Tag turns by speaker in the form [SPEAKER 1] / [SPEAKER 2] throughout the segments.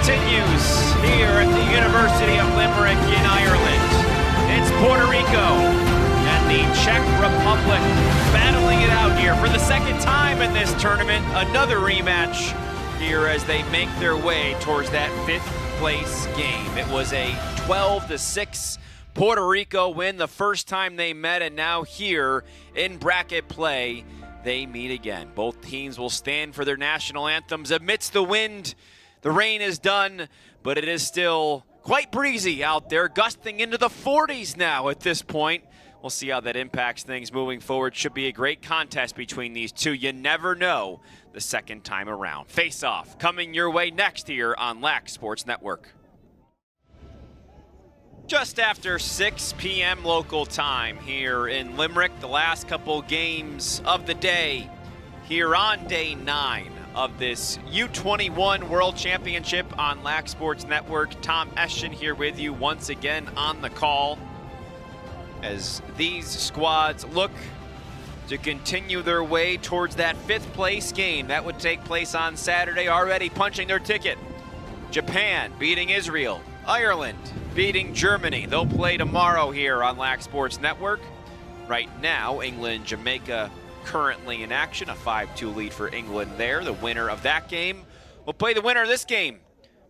[SPEAKER 1] continues here at the University of Limerick in Ireland. It's Puerto Rico and the Czech Republic battling it out here for the second time in this tournament. Another rematch here as they make their way towards that fifth place game. It was a 12-6 Puerto Rico win the first time they met, and now here in bracket play, they meet again. Both teams will stand for their national anthems amidst the wind. The rain is done, but it is still quite breezy out there, gusting into the 40s now at this point. We'll see how that impacts things moving forward. Should be a great contest between these two. You never know the second time around. Face-off coming your way next here on Lax Sports Network. Just after 6 p.m. local time here in Limerick, the last couple games of the day here on day 9 of this U21 World Championship on Lax Sports Network. Tom Eschen here with you once again on the call as these squads look to continue their way towards that fifth place game. That would take place on Saturday, already punching their ticket. Japan beating Israel, Ireland beating Germany. They'll play tomorrow here on Lax Sports Network. Right now, England, Jamaica currently in action, a 5-2 lead for England there. The winner of that game will play the winner of this game.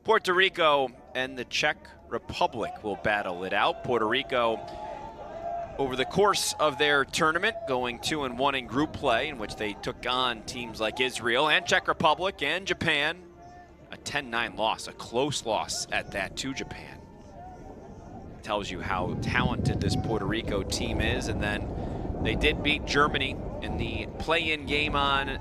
[SPEAKER 1] Puerto Rico and the Czech Republic will battle it out. Puerto Rico, over the course of their tournament, going 2-1 in group play, in which they took on teams like Israel and Czech Republic and Japan. A 10-9 loss, a close loss at that to Japan. Tells you how talented this Puerto Rico team is. And then they did beat Germany in the play-in game on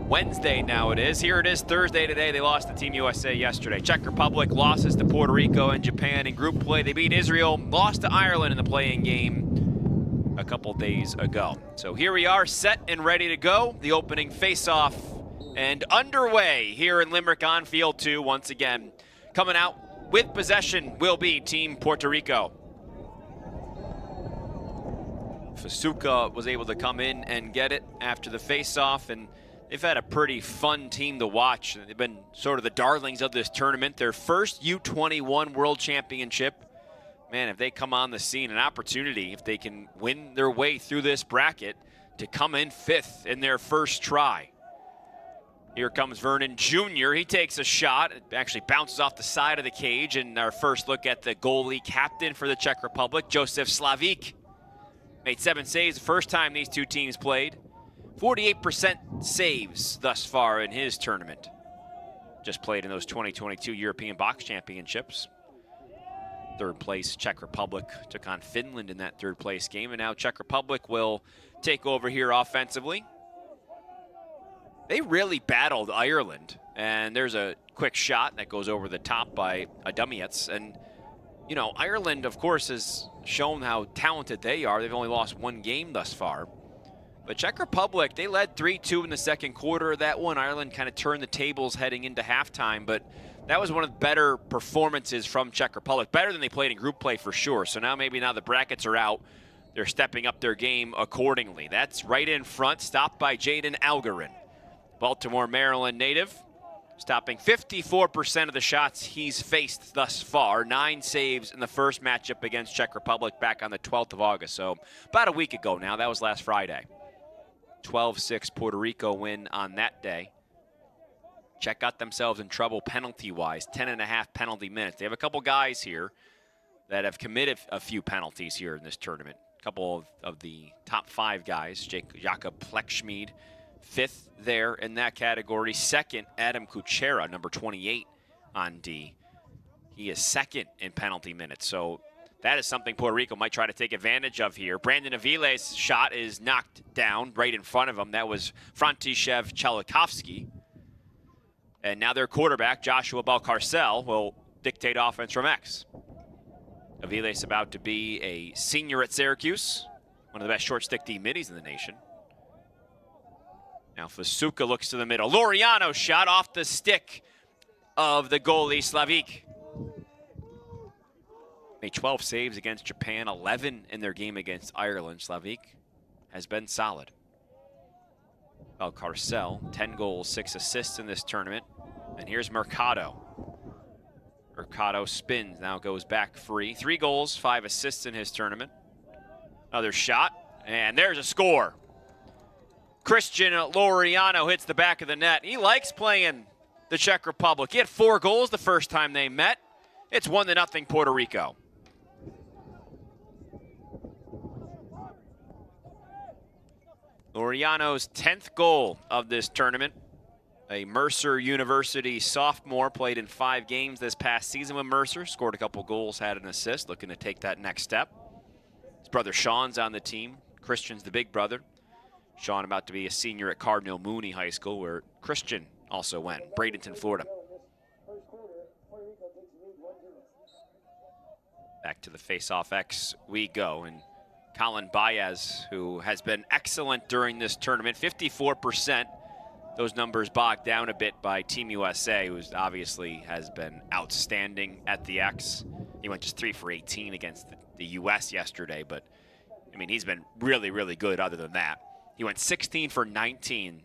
[SPEAKER 1] Wednesday now it is. Here it is Thursday today. They lost to Team USA yesterday. Czech Republic losses to Puerto Rico and Japan in group play. They beat Israel, lost to Ireland in the play-in game a couple days ago. So here we are, set and ready to go. The opening face-off and underway here in Limerick on Field 2 once again. Coming out with possession will be Team Puerto Rico. Fasuka was able to come in and get it after the face-off, and they've had a pretty fun team to watch. They've been sort of the darlings of this tournament. Their first U21 World Championship. Man, if they come on the scene, an opportunity, if they can win their way through this bracket, to come in fifth in their first try. Here comes Vernon Jr. He takes a shot. It actually bounces off the side of the cage. And our first look at the goalie captain for the Czech Republic, Josef Slavík. Made 7 saves the first time these two teams played. 48% saves thus far in his tournament. Just played in those 2022 European Box Championships. Third place, Czech Republic took on Finland in that third place game. And now Czech Republic will take over here offensively. They really battled Ireland, and there's a quick shot that goes over the top by Adamiets. And, you know, Ireland, of course, has shown how talented they are. They've only lost 1 game thus far. But Czech Republic, they led 3-2 in the second quarter of that one. Ireland kind of turned the tables heading into halftime, but that was one of the better performances from Czech Republic. Better than they played in group play for sure. So now maybe now the brackets are out, they're stepping up their game accordingly. That's right in front, stopped by Jaden Algarin. Baltimore, Maryland native, stopping 54% of the shots he's faced thus far. 9 saves in the first matchup against Czech Republic back on the 12th of August. So about a week ago now, that was last Friday. 12-6 Puerto Rico win on that day. Czech got themselves in trouble penalty-wise, 10.5 penalty minutes. They have a couple guys here that have committed a few penalties here in this tournament. A couple of the top 5 guys, Jakob Plekschmid, 5th there in that category. 2nd, Adam Kuchera, number 28 on D. He is 2nd in penalty minutes. So that is something Puerto Rico might try to take advantage of here. Brandon Aviles' shot is knocked down right in front of him. That was František Chalikovsky. And now their quarterback, Joshua Balcarcel, will dictate offense from X. Aviles about to be a senior at Syracuse, one of the best short stick D middies in the nation. Now Fasuka looks to the middle. Laureano shot off the stick of the goalie, Slavík. Made 12 saves against Japan, 11 in their game against Ireland. Slavík has been solid. Balcarcel, 10 goals, 6 assists in this tournament. And here's Mercado. Mercado spins, now goes back free. 3 goals, 5 assists in his tournament. Another shot, and there's a score. Christian Laureano hits the back of the net. He likes playing the Czech Republic. He had 4 goals the first time they met. It's 1-0 Puerto Rico. Laureano's 10th goal of this tournament. A Mercer University sophomore, played in 5 games this past season with Mercer, scored a couple goals, had an assist, looking to take that next step. His brother Sean's on the team. Christian's the big brother. Sean about to be a senior at Cardinal Mooney High School, where Christian also went, Bradenton, Florida. Back to the face-off X we go, and Colin Baez, who has been excellent during this tournament, 54%. Those numbers bogged down a bit by Team USA, who obviously has been outstanding at the X. He went just 3 for 18 against the US yesterday, but I mean, he's been really, really good other than that. He went 16 for 19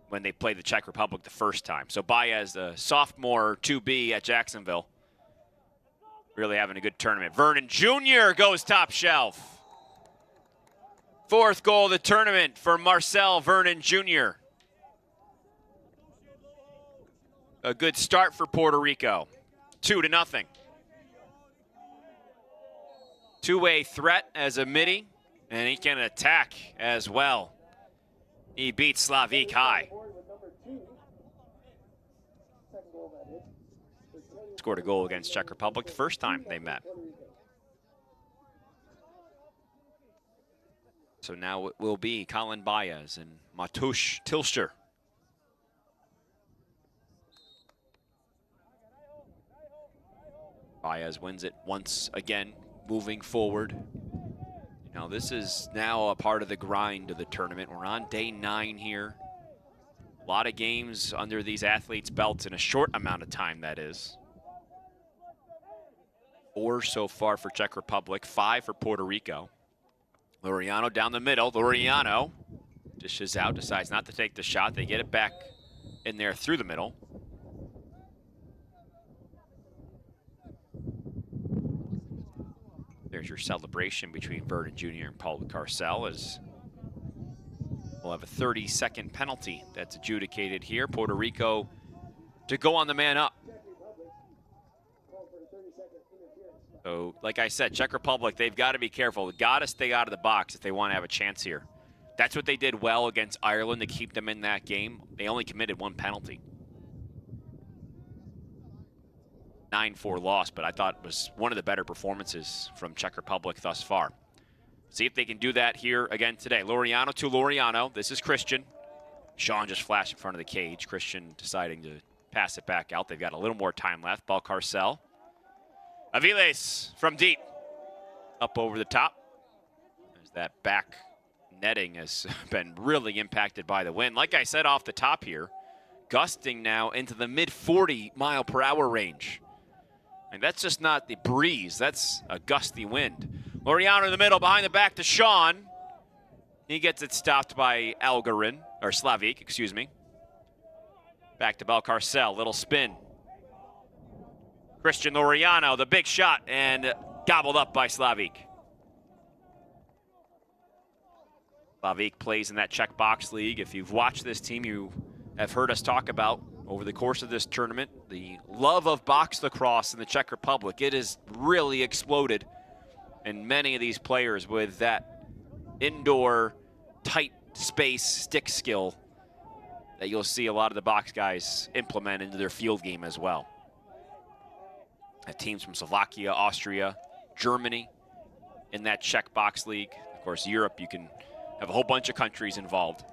[SPEAKER 1] when they played the Czech Republic the first time. So Baez, the sophomore 2B at Jacksonville, really having a good tournament. Vernon Jr. goes top shelf. 4th goal of the tournament for Marcel Vernon Jr. A good start for Puerto Rico. 2-0. Two-way threat as a midi, and he can attack as well. He beats Slavik high. Scored a goal against Czech Republic the first time they met. So now it will be Colin Baez and Matusz Tilscher. Baez wins it once again, moving forward. Now this is now a part of the grind of the tournament. We're on day 9 here. A lot of games under these athletes' belts in a short amount of time, that is. 4 so far for Czech Republic, 5 for Puerto Rico. Laureano down the middle. Laureano dishes out, decides not to take the shot. They get it back in there through the middle. There's your celebration between Vernon Jr. and Paul Carcel, as we'll have a 30-second penalty that's adjudicated here. Puerto Rico to go on the man up. So, like I said, Czech Republic, they've got to be careful. They've got to stay out of the box if they want to have a chance here. That's what they did well against Ireland to keep them in that game. They only committed 1 penalty. 9-4 loss, but I thought it was one of the better performances from Czech Republic thus far. See if they can do that here again today. Laureano to Laureano. This is Christian. Sean just flashed in front of the cage. Christian deciding to pass it back out. They've got a little more time left. Ball Carcel. Aviles from deep. Up over the top. There's that back netting has been really impacted by the wind. Like I said off the top here, gusting now into the mid-40-mile-per-hour range. And that's just not the breeze. That's a gusty wind. Laureano in the middle, behind the back to Sean. He gets it stopped by Algarin, or Slavik, excuse me. Back to Balcarcel, little spin. Christian Laureano, the big shot, and gobbled up by Slavik. Slavik plays in that Czech Box League. If you've watched this team, you have heard us talk about over the course of this tournament the love of box lacrosse in the Czech Republic. It has really exploded in many of these players with that indoor tight space stick skill that you'll see a lot of the box guys implement into their field game as well. Teams from Slovakia, Austria, Germany in that Czech Box League. Of course, Europe, you can have a whole bunch of countries involved.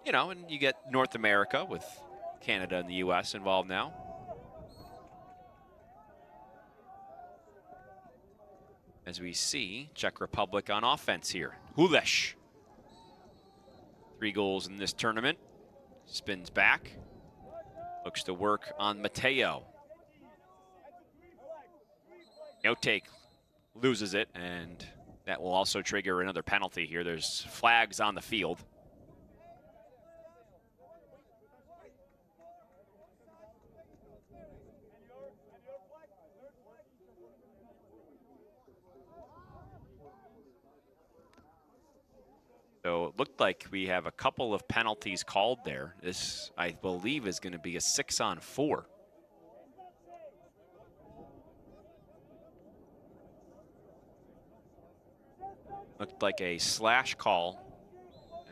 [SPEAKER 1] You know, and you get North America with Canada and the US involved now. As we see Czech Republic on offense here. Hulesh. 3 goals in this tournament. Spins back. Looks to work on Mateo. No take, loses it, and that will also trigger another penalty here. There's flags on the field. So it looked like we have a couple of penalties called there. This, I believe, is going to be a 6-on-4. Looked like a slash call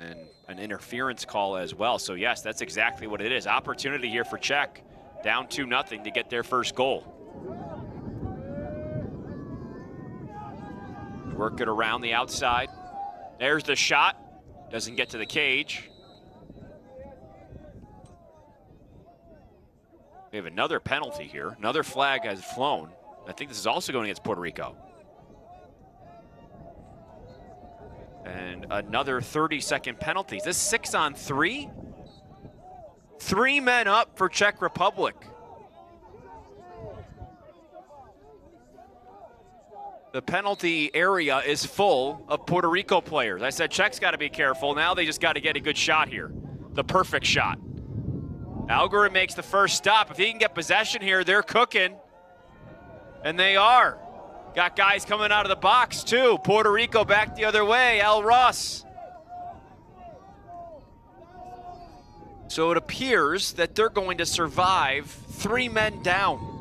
[SPEAKER 1] and an interference call as well. So yes, that's exactly what it is. Opportunity here for Czech, down 2-0 to get their first goal. Work it around the outside. There's the shot. Doesn't get to the cage. We have another penalty here. Another flag has flown. I think this is also going against Puerto Rico. And another 30-second penalty. Is this 6-on-3? 3 men up for Czech Republic. The penalty area is full of Puerto Rico players. I said Czech's got to be careful. Now they just got to get a good shot here. The perfect shot. Algarin makes the first stop. If he can get possession here, they're cooking. And they are. Got guys coming out of the box too. Puerto Rico back the other way. El Ross. So it appears that they're going to survive 3 men down.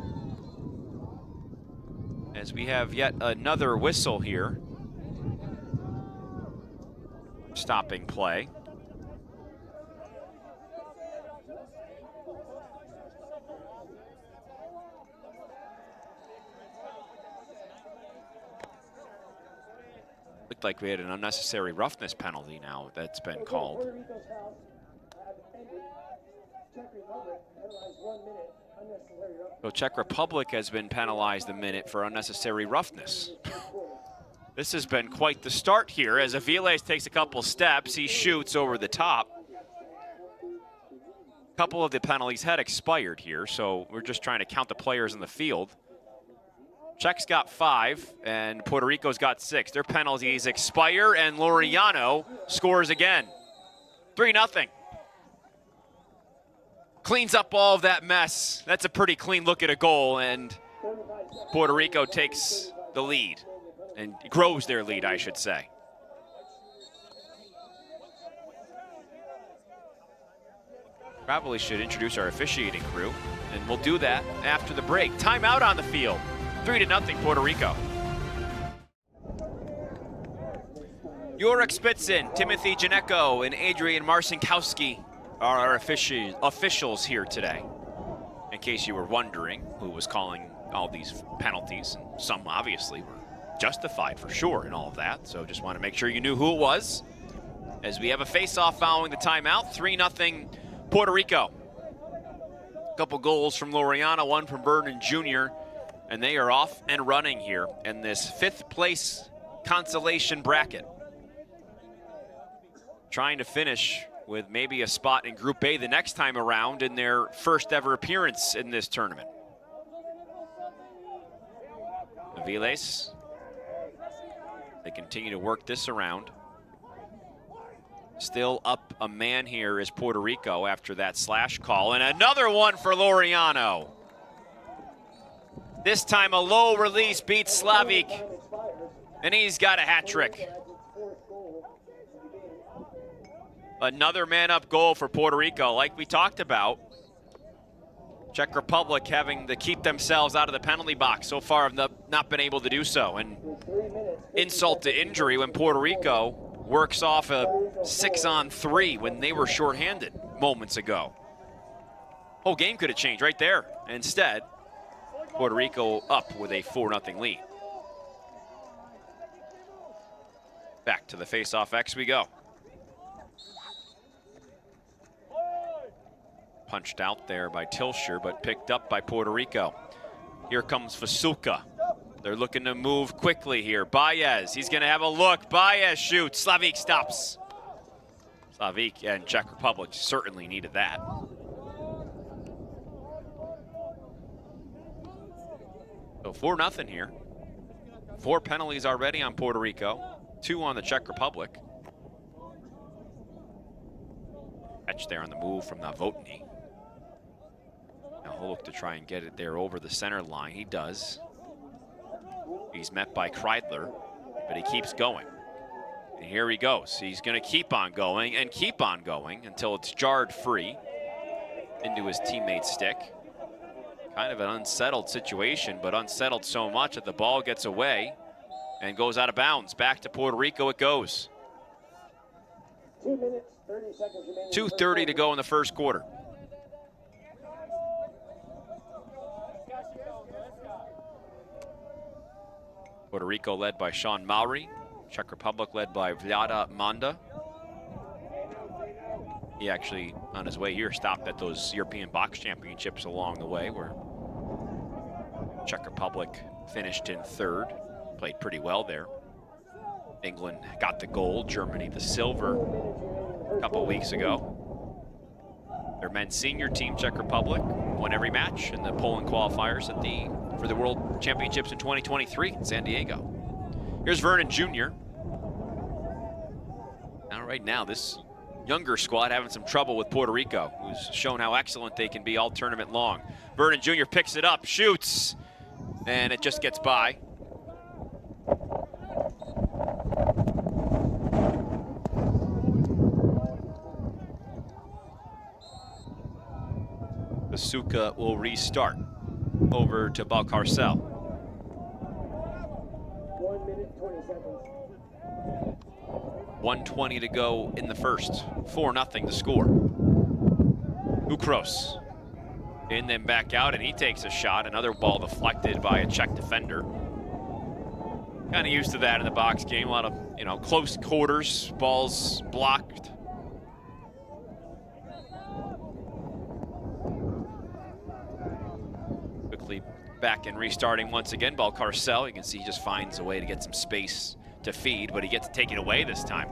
[SPEAKER 1] As we have yet another whistle here. Stopping play. Looked like we had an unnecessary roughness penalty now that's been called. So Czech Republic has been penalized a minute for unnecessary roughness. This has been quite the start here as Aviles takes a couple steps. He shoots over the top. A couple of the penalties had expired here, so we're just trying to count the players in the field. Czech's got 5, and Puerto Rico's got 6. Their penalties expire, and Laureano scores again. 3-0. Cleans up all of that mess. That's a pretty clean look at a goal, and Puerto Rico takes the lead, and grows their lead, I should say. Probably should introduce our officiating crew, and we'll do that after the break. Timeout on the field. 3-0 Puerto Rico. Jurek Spitzin, Timothy Janecko, and Adrian Marcinkowski are our officials here today. In case you were wondering who was calling all these penalties, and some obviously were justified for sure in all of that, so just want to make sure you knew who it was. As we have a face-off following the timeout, 3-0 Puerto Rico. A couple goals from Laureano, one from Vernon Jr., and they are off and running here in this 5th place consolation bracket. Trying to finish with maybe a spot in Group A the next time around in their first ever appearance in this tournament. Aviles, they continue to work this around. Still up a man here is Puerto Rico after that slash call, and another one for Laureano. This time a low release beats Slavik, and he's got a hat trick. Another man-up goal for Puerto Rico. Like we talked about, Czech Republic having to keep themselves out of the penalty box. So far have not been able to do so. And insult to injury when Puerto Rico works off a 6-on-3 when they were shorthanded moments ago. Whole game could have changed right there. Instead, Puerto Rico up with a 4-0 lead. Back to the face-off X we go. Punched out there by Tilsher, but picked up by Puerto Rico. Here comes Fasuka. They're looking to move quickly here. Baez, he's gonna have a look. Baez shoots, Slavik stops. Slavik and Czech Republic certainly needed that. So 4-0 here. 4 penalties already on Puerto Rico, 2 on the Czech Republic. Catch there on the move from Novotny. Now he'll look to try and get it there over the center line. He does. He's met by Kreidler, but he keeps going. And here he goes. He's going to keep on going and keep on going until it's jarred free into his teammate's stick. Kind of an unsettled situation, but unsettled so much that the ball gets away and goes out of bounds. Back to Puerto Rico it goes.
[SPEAKER 2] 2 minutes, 30 seconds remaining.
[SPEAKER 1] 2:30 to go in the first quarter. Puerto Rico led by Sean Mowry. Czech Republic led by Vlada Manda. He actually, on his way here, stopped at those European Box Championships along the way, where Czech Republic finished in third. Played pretty well there. England got the gold, Germany the silver a couple weeks ago. Their men's senior team, Czech Republic, won every match in the Poland qualifiers for the World Championships in 2023 in San Diego. Here's Vernon Jr. Now, right now, this younger squad having some trouble with Puerto Rico, who's shown how excellent they can be all tournament long. Vernon Jr. picks it up, shoots, and it just gets by. Basuka will restart over to Balcarcel.
[SPEAKER 2] 1 minute, 20 seconds.
[SPEAKER 1] 1:20 to go in the first. 4-0 the score. Ukros in, then back out, and he takes a shot. Another ball deflected by a Czech defender. Kind of used to that in the box game. A lot of, close quarters, balls blocked. Quickly back and restarting once again. Balcarcel, you can see he just finds a way to get some space to feed, but he gets to take it away this time.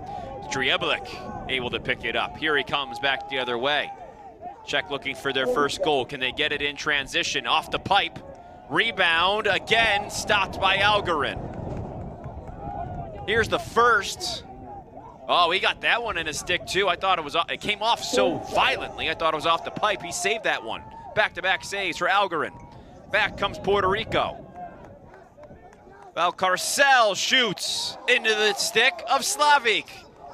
[SPEAKER 1] Striebelik able to pick it up. Here he comes back the other way. Czech looking for their first goal. Can they get it in transition? Off the pipe. Rebound again, stopped by Algarin. Here's the first. Oh, he got that one in his stick too. I thought it came off so violently. I thought it was off the pipe. He saved that one. Back-to-back saves for Algarin. Back comes Puerto Rico. Balcarcel shoots into the stick of Slavik.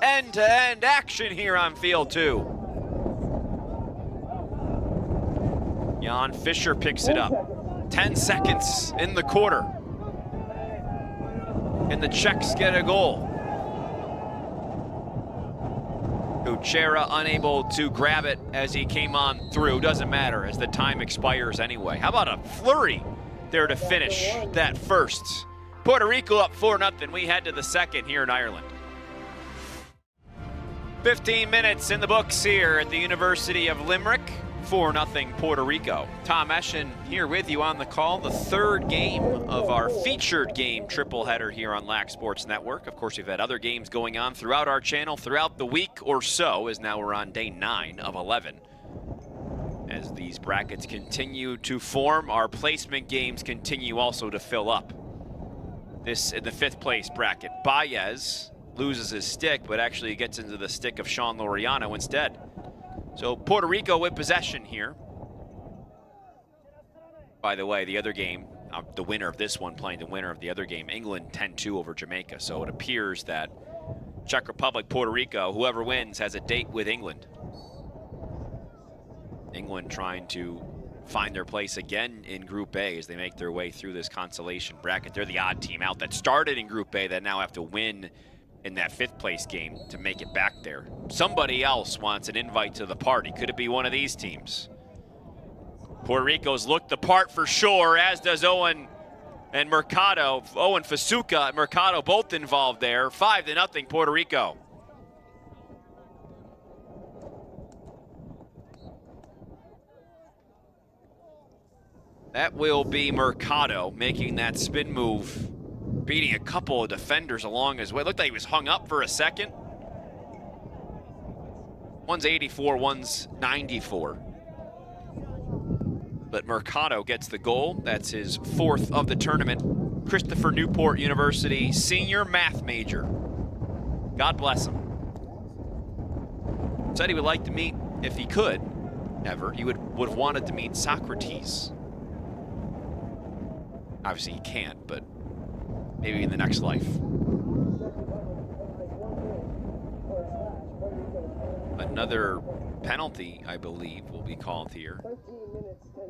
[SPEAKER 1] End-to-end action here on field 2. Jan Fischer picks it up. 10 seconds in the quarter. And the Czechs get a goal. Kuchera unable to grab it as he came on through. Doesn't matter as the time expires anyway. How about a flurry there to finish that first? Puerto Rico up 4-0. We head to the second here in Ireland. 15 minutes in the books here at the University of Limerick. 4-0 Puerto Rico. Tom Eschen here with you on the call. The third game of our featured game triple header here on Lax Sports Network. Of course, we've had other games going on throughout our channel throughout the week or so, as now we're on day 9 of 11. As these brackets continue to form, our placement games continue also to fill up. This in the 5th place bracket. Baez loses his stick, but actually gets into the stick of Sean Laureano instead. So Puerto Rico with possession here. By the way, the other game, the winner of this one playing the winner of the other game, England 10-2 over Jamaica. So it appears that Czech Republic, Puerto Rico, whoever wins has a date with England. England trying to find their place again in Group A as they make their way through this consolation bracket. They're the odd team out that started in Group A that now have to win in that 5th place game to make it back there. Somebody else wants an invite to the party. Could it be one of these teams? Puerto Rico's looked the part for sure, as does Owen and Mercado. Owen Fasuka and Mercado both involved there. 5-0 Puerto Rico. That will be Mercado making that spin move, beating a couple of defenders along his way. Looked like he was hung up for a second. One's 84, one's 94. But Mercado gets the goal. That's his 4th of the tournament. Christopher Newport University senior math major. God bless him. Said he would like to meet, if he could, ever, he would have wanted to meet Socrates. Obviously he can't, but maybe in the next life. another penalty, I believe, will be called here.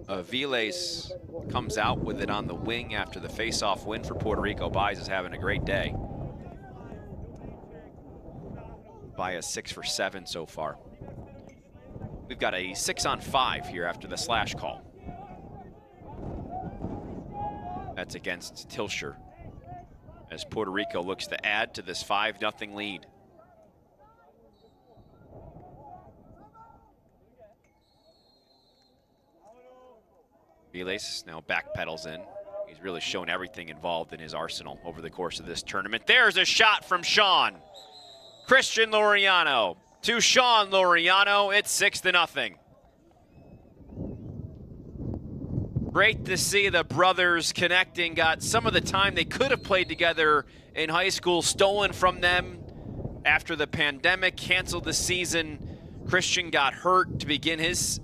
[SPEAKER 1] Viles comes out with it on the wing after the face-off win for Puerto Rico. Baez is having a great day. Baez 6 for 7 so far. We've got a 6-on-5 here after the slash call. That's against Tilsher, as Puerto Rico looks to add to this 5-0 lead. Viles now backpedals in. He's really shown everything involved in his arsenal over the course of this tournament. There's a shot from Sean. Christian Laureano to Sean Laureano. It's 6-0. Great to see the brothers connecting. Got some of the time they could have played together in high school stolen from them after the pandemic canceled the season. Christian got hurt to begin his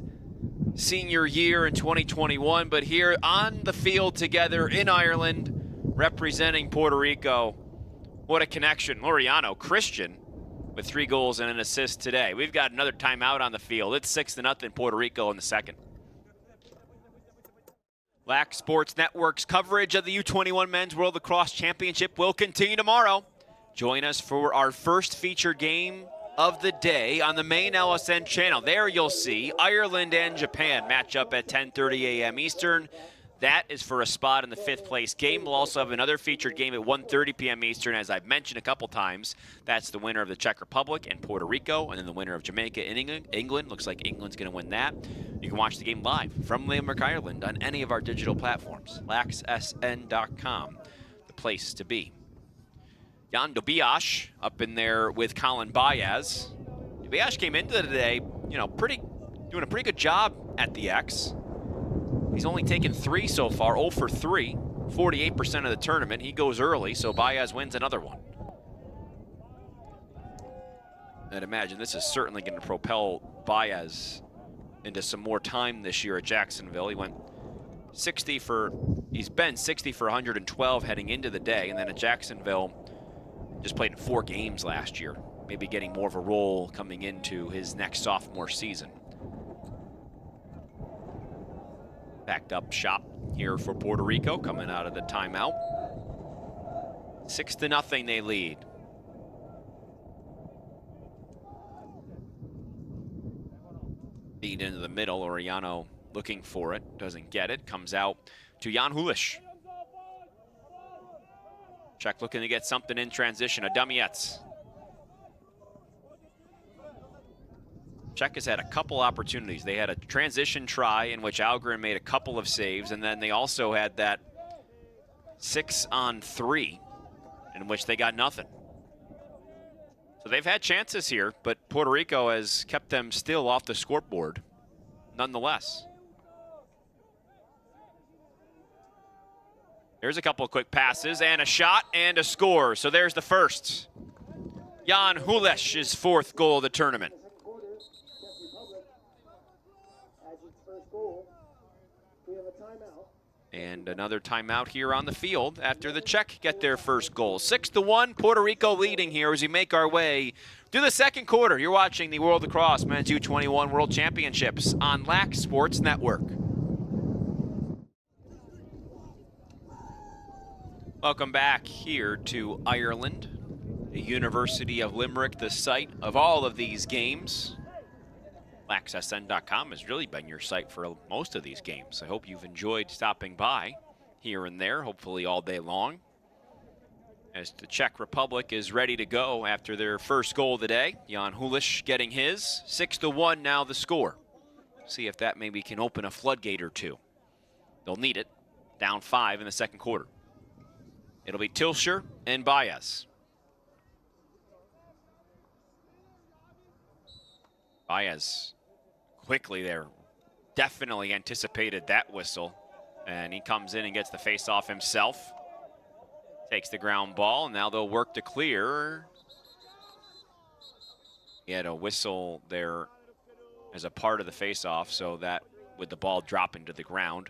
[SPEAKER 1] senior year in 2021, but here on the field together in Ireland, representing Puerto Rico. What a connection. Laureano, Christian, with 3 goals and an assist today. We've got another timeout on the field. It's 6-0 Puerto Rico in the second. Lax Sports Network's coverage of the U21 Men's World Lacrosse Championship will continue tomorrow. Join us for our first featured game of the day on the main LSN channel. There you'll see Ireland and Japan match up at 10:30 a.m. Eastern. That is for a spot in the 5th place game. We'll also have another featured game at 1:30 p.m. Eastern, as I've mentioned a couple times. That's the winner of the Czech Republic and Puerto Rico, and then the winner of Jamaica and England. Looks like England's going to win that. You can watch the game live from Limerick, Ireland on any of our digital platforms. laxsn.com, the place to be. Jan Dobiash up in there with Colin Baez. Dobiash came into today, doing a pretty good job at the X. He's only taken 3 so far, 0 for 3, 48% of the tournament. He goes early, so Baez wins another one. I'd imagine this is certainly going to propel Baez into some more time this year at Jacksonville. He's been 60 for 112 heading into the day, and then at Jacksonville, just played in 4 games last year. Maybe getting more of a role coming into his next sophomore season. Backed up shot here for Puerto Rico coming out of the timeout. 6-0 they lead. Feed into the middle. Laureano looking for it, doesn't get it. Comes out to Jan Hulish. Czech looking to get something in transition. Adamietz. Czech has had a couple opportunities. They had a transition try in which Algren made a couple of saves, and then they also had that 6-on-3 in which they got nothing. So they've had chances here, but Puerto Rico has kept them still off the scoreboard nonetheless. There's a couple of quick passes and a shot and a score. So there's the first. Jan Hulesh's 4th goal of the tournament. And another timeout here on the field after the Czech get their first goal. 6-1, Puerto Rico leading here as we make our way through the second quarter. You're watching the World Lacrosse Men's U21 World Championships on Lax Sports Network. Welcome back here to Ireland, the University of Limerick, the site of all of these games. LaxSN.com has really been your site for most of these games. I hope you've enjoyed stopping by here and there, hopefully all day long, as the Czech Republic is ready to go after their first goal of the day. Jan Hulish getting his. 6-1 now the score. See if that maybe can open a floodgate or two. They'll need it. Down 5 in the second quarter. It'll be Tilsher and Baez. Baez quickly there. Definitely anticipated that whistle. And he comes in and gets the face-off himself. Takes the ground ball, and now they'll work to clear. He had a whistle there as a part of the face-off, so that with the ball dropping to the ground.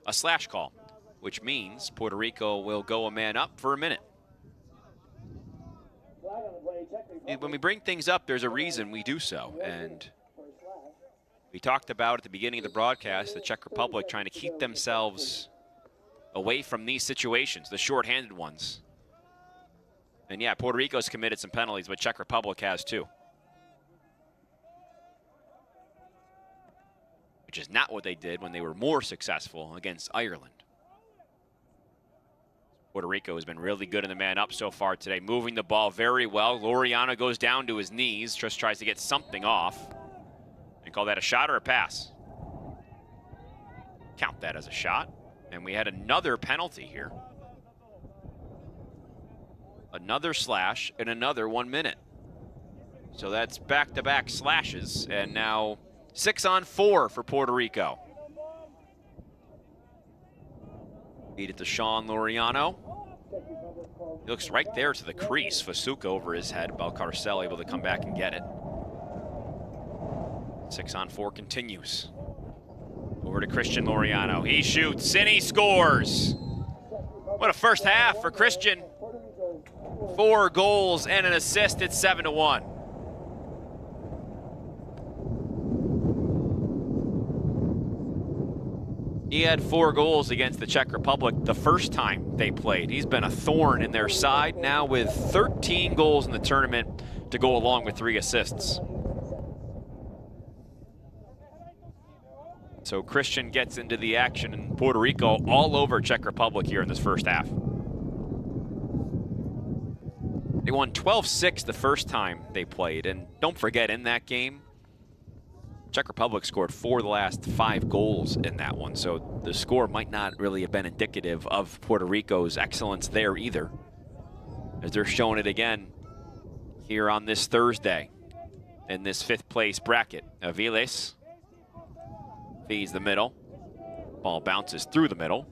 [SPEAKER 1] A slash call, which means Puerto Rico will go a man up for a minute.
[SPEAKER 2] Flag on the play, Czech Republic.
[SPEAKER 1] when we bring things up, there's a reason we do so. And we talked about at the beginning of the broadcast, the Czech Republic trying to keep themselves away from these situations, the shorthanded ones. And yeah, Puerto Rico's committed some penalties, but Czech Republic has too. Which is not what they did when they were more successful against Ireland. Puerto Rico has been really good in the man up so far today, moving the ball very well. Laureano goes down to his knees, just tries to get something off. And call that a shot or a pass? Count that as a shot. And we had another penalty here. Another slash and another 1 minute. So that's back-to-back slashes, and now 6-on-4 for Puerto Rico. Beat it to Sean Laureano. He looks right there to the crease. Fasuca over his head. Balcarcel able to come back and get it. 6-on-4 continues. Over to Christian Laureano. He shoots and he scores. What a first half for Christian. 4 goals and an assist. It's 7-1. He had 4 goals against the Czech Republic the first time they played. He's been a thorn in their side now with 13 goals in the tournament to go along with 3 assists. So Christian gets into the action, and Puerto Rico all over Czech Republic here in this first half. They won 12-6 the first time they played, and don't forget, in that game, Czech Republic scored 4 of the last 5 goals in that one, so the score might not really have been indicative of Puerto Rico's excellence there either, as they're showing it again here on this Thursday in this 5th place bracket. Aviles feeds the middle. Ball bounces through the middle.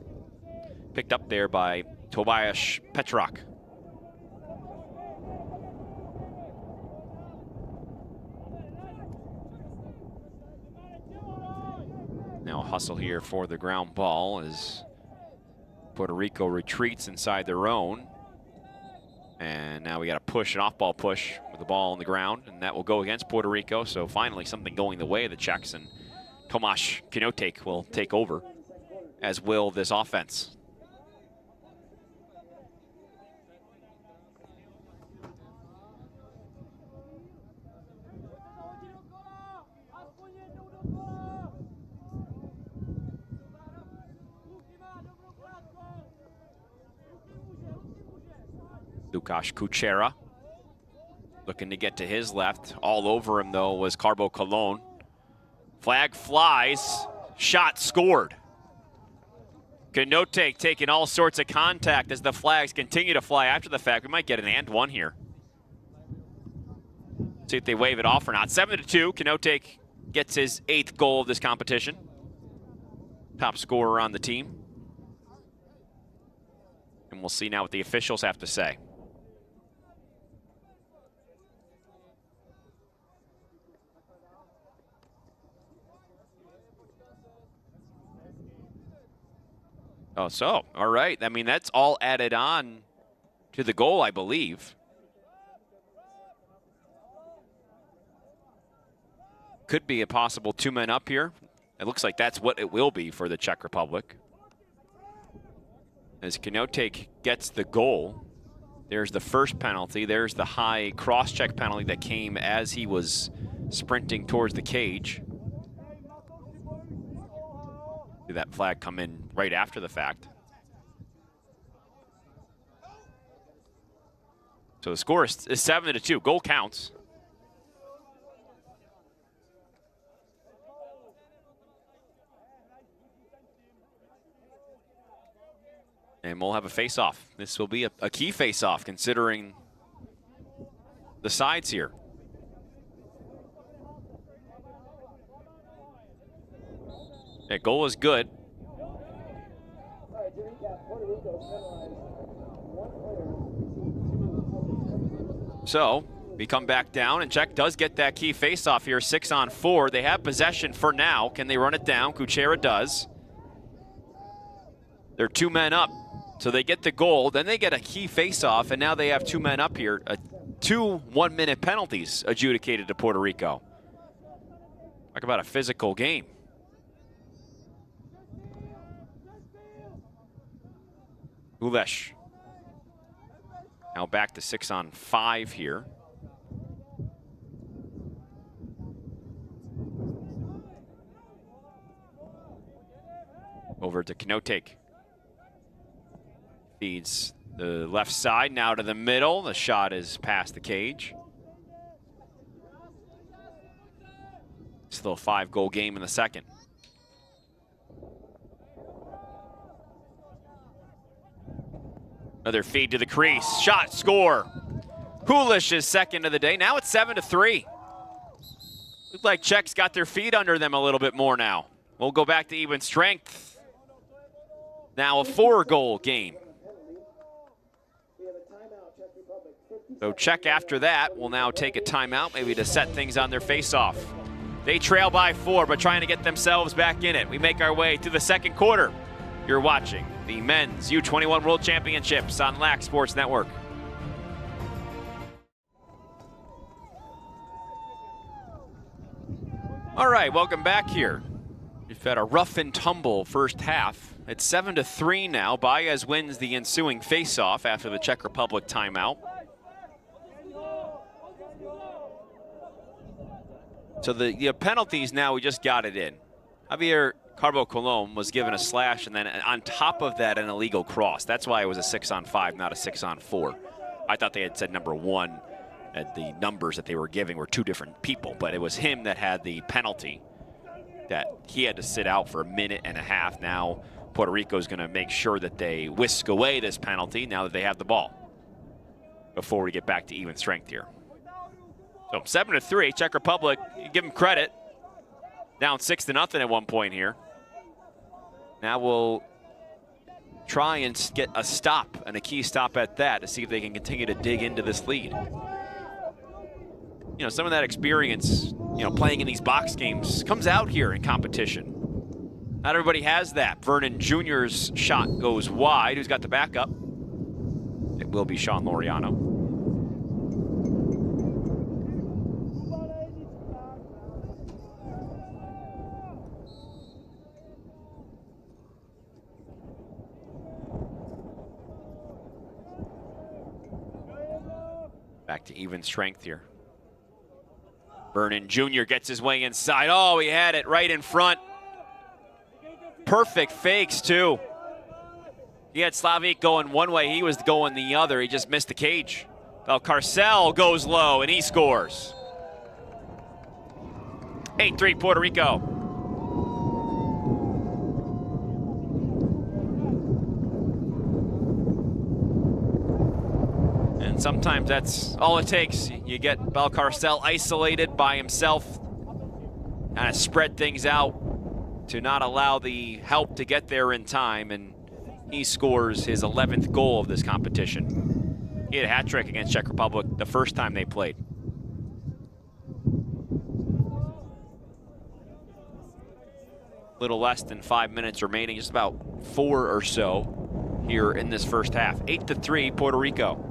[SPEAKER 1] Picked up there by Tobias Petrak. Now a hustle here for the ground ball as Puerto Rico retreats inside their own. And now we got a push, an off-ball push with the ball on the ground, and that will go against Puerto Rico. So finally something going the way of the Czechs, and Tomáš Kinotek will take over, as will this offense. Lukáš Kučera looking to get to his left. All over him, though, was Carbo Colon. Flag flies, shot scored. Kinotek taking all sorts of contact as the flags continue to fly after the fact. We might get an and one here. See if they wave it off or not. 7-2, Kinotek gets his 8th goal of this competition. Top scorer on the team. And we'll see now what the officials have to say. Oh, so, all right. I mean, that's all added on to the goal, I believe. Could be a possible 2 men up here. It looks like that's what it will be for the Czech Republic. As Kinotek gets the goal, there's the first penalty. There's the high cross-check penalty that came as he was sprinting towards the cage. See that flag come in right after the fact. So the score is 7-2. Goal counts. And we'll have a face-off. This will be a key face-off considering the sides here. That goal is good. So we come back down, and Czech does get that key face-off here, 6-on-4. They have possession for now. Can they run it down? Kučera does. They're 2 men up, so they get the goal. Then they get a key face-off, and now they have 2 men up here. 2 one-minute penalties adjudicated to Puerto Rico. Talk about a physical game. Ulesh. Now back to 6-on-5 here. Over to Knotek. Feeds the left side, now to the middle. The shot is past the cage. Still a 5-goal game in the second. Another feed to the crease. Shot, score. Pulish is second of the day. Now it's 7-3. Looks like Czechs got their feet under them a little bit more now. We'll go back to even strength. Now a 4-goal game. So Czech after that will now take a timeout, maybe to set things on their face-off. They trail by 4, but trying to get themselves back in it. We make our way to the second quarter. You're watching the Men's U21 World Championships on Lax Sports Network. All right, welcome back here. We've had a rough and tumble first half. It's 7-3 now. Baez wins the ensuing face-off after the Czech Republic timeout. So the penalties now, we just got it in. Javier Carbo Colom was given a slash, and then on top of that, an illegal cross. That's why it was a 6-on-5, not a 6-on-4. I thought they had said number 1, and the numbers that they were giving were 2 different people, but it was him that had the penalty that he had to sit out for 1.5 minutes. Now Puerto Rico is going to make sure that they whisk away this penalty now that they have the ball before we get back to even strength here. So 7-3, Czech Republic, you give them credit. Down 6-0 at one point here. Now we'll try and get a stop, and a key stop at that, to see if they can continue to dig into this lead. You know, some of that experience, you know, playing in these box games comes out here in competition. Not everybody has that. Vernon Jr.'s shot goes wide. Who's got the backup? It will be Sean Laureano. Back to even strength here. Vernon Jr. gets his way inside. Oh, he had it right in front. Perfect fakes, too. He had Slavik going one way. He was going the other. He just missed the cage. Valcarcel goes low, and he scores. 8-3 Puerto Rico. And sometimes that's all it takes. You get Valcarcel isolated by himself, kind of spread things out to not allow the help to get there in time, and he scores his 11th goal of this competition. He had a hat trick against Czech Republic the first time they played. Little less than 5 minutes remaining, just about 4 or so here in this first half. 8-3 Puerto Rico.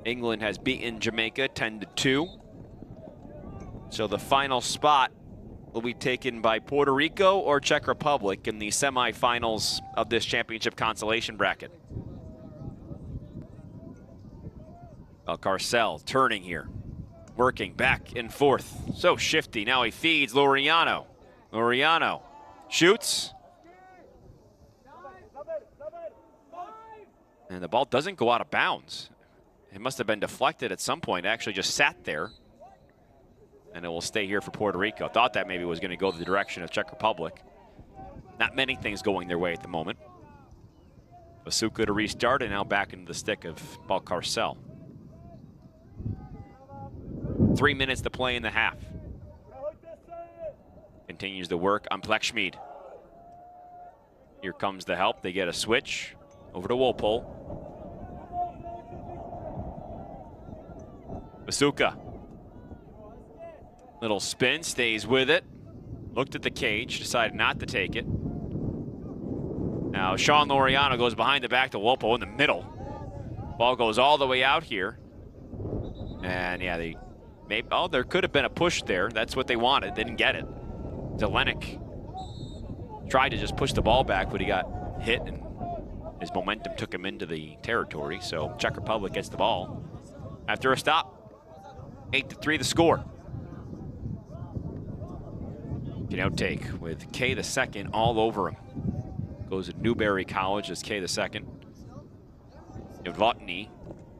[SPEAKER 1] England has beaten Jamaica 10-2. So the final spot will be taken by Puerto Rico or Czech Republic in the semifinals of this championship consolation bracket. Valcarcel turning here, working back and forth. So shifty. Now he feeds Laureano. Laureano shoots. And the ball doesn't go out of bounds. It must have been deflected at some point. It actually just sat there. And it will stay here for Puerto Rico. Thought that maybe was going to go the direction of Czech Republic. Not many things going their way at the moment. Basuka to restart, and now back into the stick of Valcarcel. 3 minutes to play in the half. Continues the work on Plekschmid. Here comes the help. They get a switch over to Wolpole. Basuka. Little spin, stays with it. Looked at the cage, decided not to take it. Now Sean Laureano goes behind the back to Wopo in the middle. Ball goes all the way out here. And yeah, there could have been a push there. That's what they wanted, didn't get it. Zelenik tried to just push the ball back, but he got hit and his momentum took him into the territory. So Czech Republic gets the ball after a stop. 8-3 the score. An outtake with K the second all over him. Goes to Newberry College as K the second. Novotny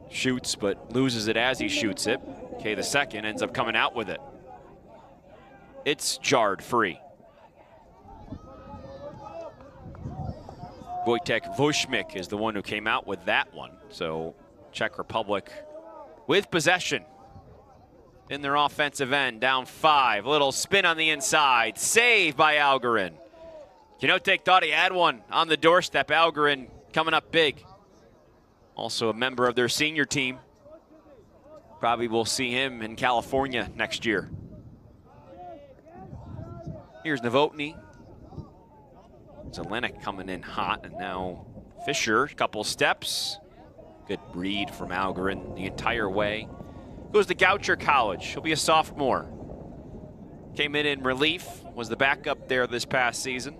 [SPEAKER 1] shoots but loses it as he shoots it. K the second ends up coming out with it. It's jarred free. Wojtek Vushmik is the one who came out with that one. So Czech Republic with possession in their offensive end, down 5. Little spin on the inside, save by Algarin. Kinotek thought he had one on the doorstep. Algarin coming up big. Also a member of their senior team. Probably will see him in California next year. Here's Novotny. Zelenik coming in hot, and now Fisher, couple steps. Good read from Algarin the entire way. Goes to Goucher College. He'll be a sophomore. Came in relief, was the backup there this past season.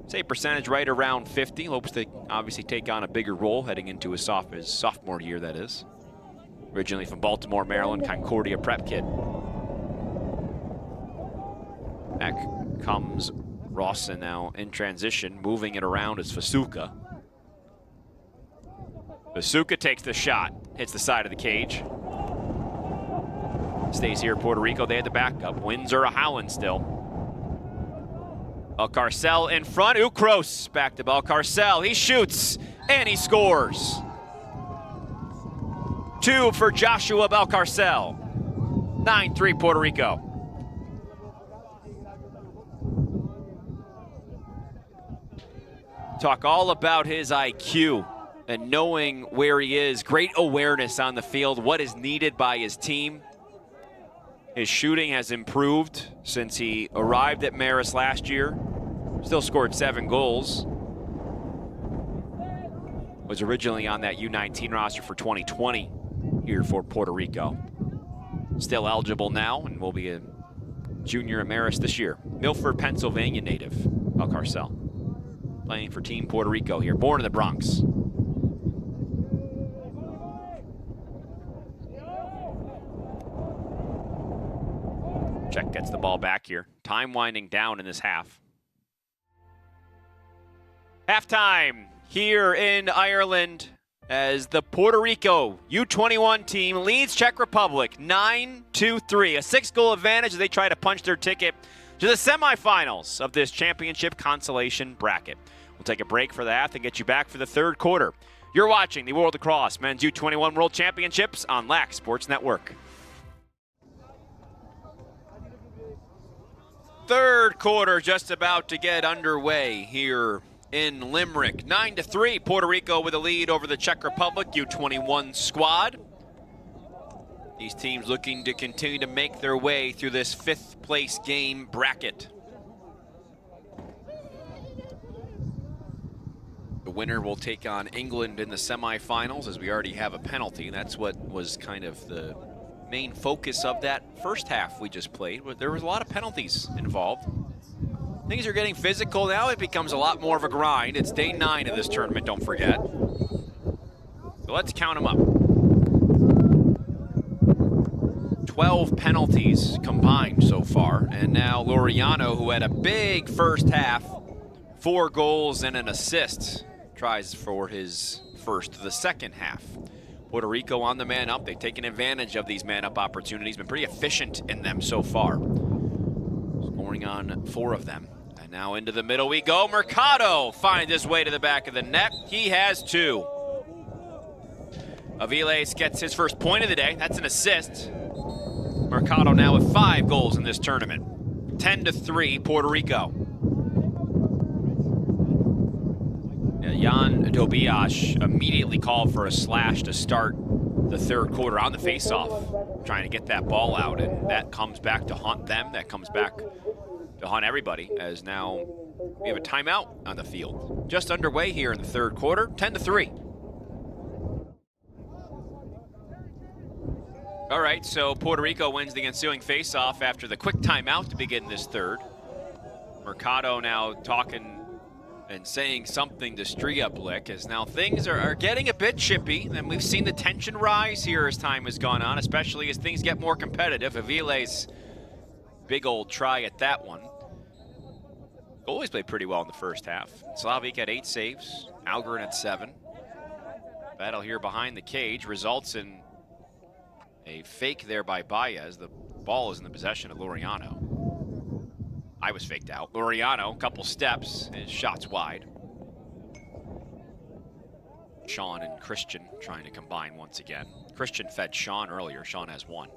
[SPEAKER 1] Save percentage right around 50. Hopes to obviously take on a bigger role heading into his sophomore year, that is. Originally from Baltimore, Maryland, Concordia prep kid. Back comes Rawson now in transition, moving it around as Fasuka. Fasuka takes the shot, hits the side of the cage. Stays here, Puerto Rico. They had the backup. Winds are a-howling still. Valcarcel in front. Ukros back to Valcarcel. He shoots and he scores. 2 for Joshua Valcarcel. 9-3 Puerto Rico. Talk all about his IQ and knowing where he is. Great awareness on the field, what is needed by his team. His shooting has improved since he arrived at Marist last year. Still scored 7 goals. Was originally on that U19 roster for 2020 here for Puerto Rico. Still eligible now and will be a junior at Marist this year. Milford, Pennsylvania native, Valcarcel. Playing for Team Puerto Rico here, born in the Bronx. Czech gets the ball back here. Time winding down in this half. Halftime here in Ireland as the Puerto Rico U21 team leads Czech Republic 9-3. A 6-goal advantage as they try to punch their ticket to the semifinals of this championship consolation bracket. We'll take a break for the half and get you back for the third quarter. You're watching the World Lacrosse Men's U21 World Championships on Lax Sports Network. Third quarter just about to get underway here in Limerick. 9-3, Puerto Rico with a lead over the Czech Republic U21 squad. These teams looking to continue to make their way through this 5th place game bracket. The winner will take on England in the semifinals, as we already have a penalty. That's what was kind of the main focus of that first half we just played. There was a lot of penalties involved. Things are getting physical now. It becomes a lot more of a grind. It's day 9 of this tournament, don't forget. So let's count them up. 12 penalties combined so far. And now Laureano, who had a big first half, 4 goals and an assist, tries for his first of the second half. Puerto Rico on the man up. They've taken advantage of these man up opportunities, been pretty efficient in them so far. Scoring on 4 of them. And now into the middle we go. Mercado finds his way to the back of the net. He has 2. Aviles gets his first point of the day. That's an assist. Mercado now with 5 goals in this tournament. 10-3 Puerto Rico. Jan Dobiash immediately called for a slash to start the third quarter on the faceoff, trying to get that ball out, and that comes back to haunt them. That comes back to hunt everybody, as now we have a timeout on the field. Just underway here in the third quarter, 10-3. All right, so Puerto Rico wins the ensuing faceoff after the quick timeout to begin this third. Mercado now talking and saying something to Striablick, as now things are getting a bit chippy, and we've seen the tension rise here as time has gone on, especially as things get more competitive. Avile's big old try at that one. Goalies played pretty well in the first half. Slavik had 8 saves, Algren had 7. Battle here behind the cage results in a fake there by Baez. The ball is in the possession of Laureano. I was faked out. Laureano, couple steps, his shot's wide. Sean and Christian trying to combine once again. Christian fed Sean earlier. Sean has 1.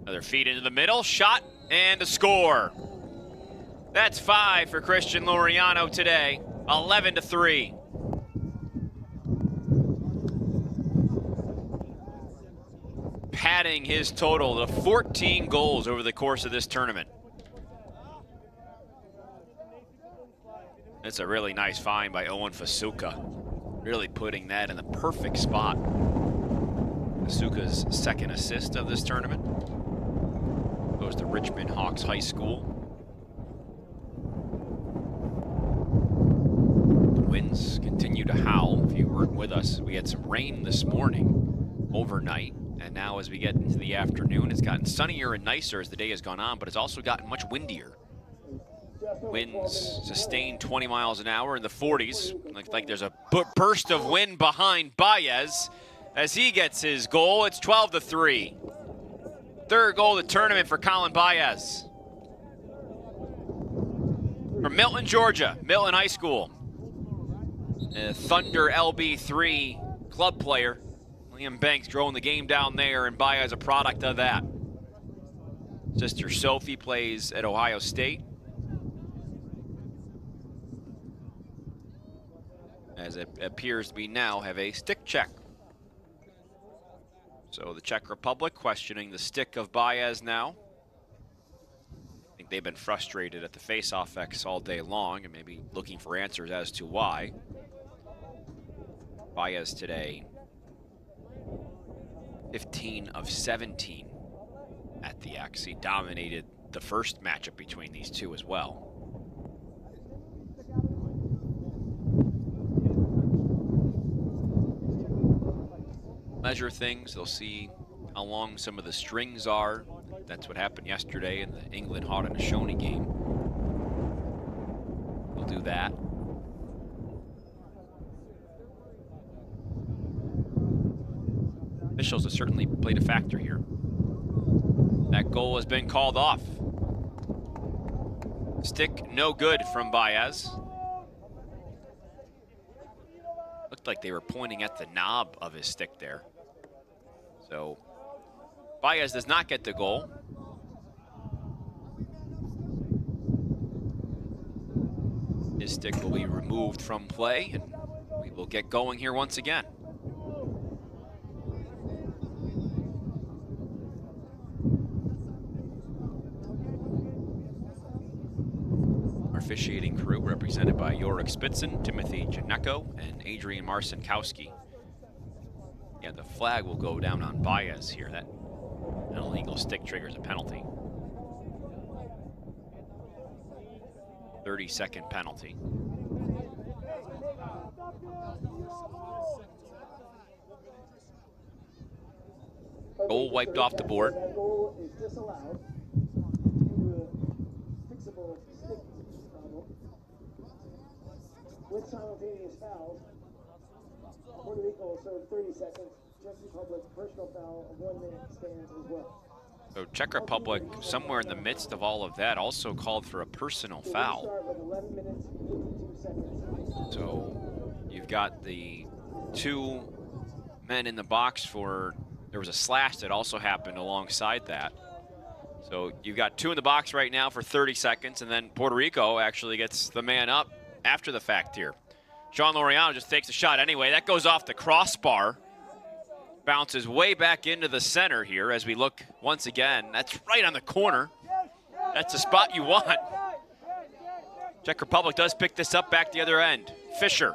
[SPEAKER 1] Another feed into the middle, shot, and a score. That's 5 for Christian Laureano today, 11-3. Padding his total to 14 goals over the course of this tournament. It's a really nice find by Owen Fasuka, really putting that in the perfect spot. Fasuka's second assist of this tournament goes to Richmond Hawks High School. The winds continue to howl. If you weren't with us, we had some rain this morning, overnight. And now as we get into the afternoon, it's gotten sunnier and nicer as the day has gone on, but it's also gotten much windier. Winds sustained 20 miles an hour in the 40s. Looks like there's a burst of wind behind Baez as he gets his goal. It's 12-3. Third goal of the tournament for Colin Baez. From Milton, Georgia, Milton High School. Thunder LB3 club player. Liam Banks drove the game down there, and Baez a product of that. Sister Sophie plays at Ohio State. As it appears to be now have a stick check. So the Czech Republic questioning the stick of Baez now. I think they've been frustrated at the face-off X all day long and maybe looking for answers as to why. Baez today, 15 of 17 at the X. He dominated the first matchup between these two as well. Measure things, they'll see how long some of the strings are. That's what happened yesterday in the England Haudenosaunee game. We'll do that. Officials have certainly played a factor here. That goal has been called off. Stick no good from Baez. Looked like they were pointing at the knob of his stick there. So Baez does not get the goal. His stick will be removed from play, and we will get going here once again. Our officiating crew represented by Jorik Spitzen, Timothy Janecko, and Adrian Marcinkowski. Yeah, the flag will go down on Baez here. That an illegal stick triggers a penalty. 30-second penalty. Goal wiped off the board.
[SPEAKER 2] That goal is disallowed due to a fixable stick problem. With simultaneous fouls, Puerto Rico will serve 30 seconds. Czech Republic personal foul of 1 minute stands as well.
[SPEAKER 1] So Czech Republic, somewhere in the midst of all of that, also called for a personal foul.
[SPEAKER 2] Start with 11 minutes, 52 seconds.
[SPEAKER 1] So you've got the 2 men in the box for, there was a slash that also happened alongside that. So you've got 2 in the box right now for 30 seconds, and then Puerto Rico actually gets the man up after the fact here. Sean Laureano just takes a shot anyway. That goes off the crossbar. Bounces way back into the center here as we look once again. That's right on the corner. That's the spot you want. Czech Republic does pick this up back the other end. Fisher.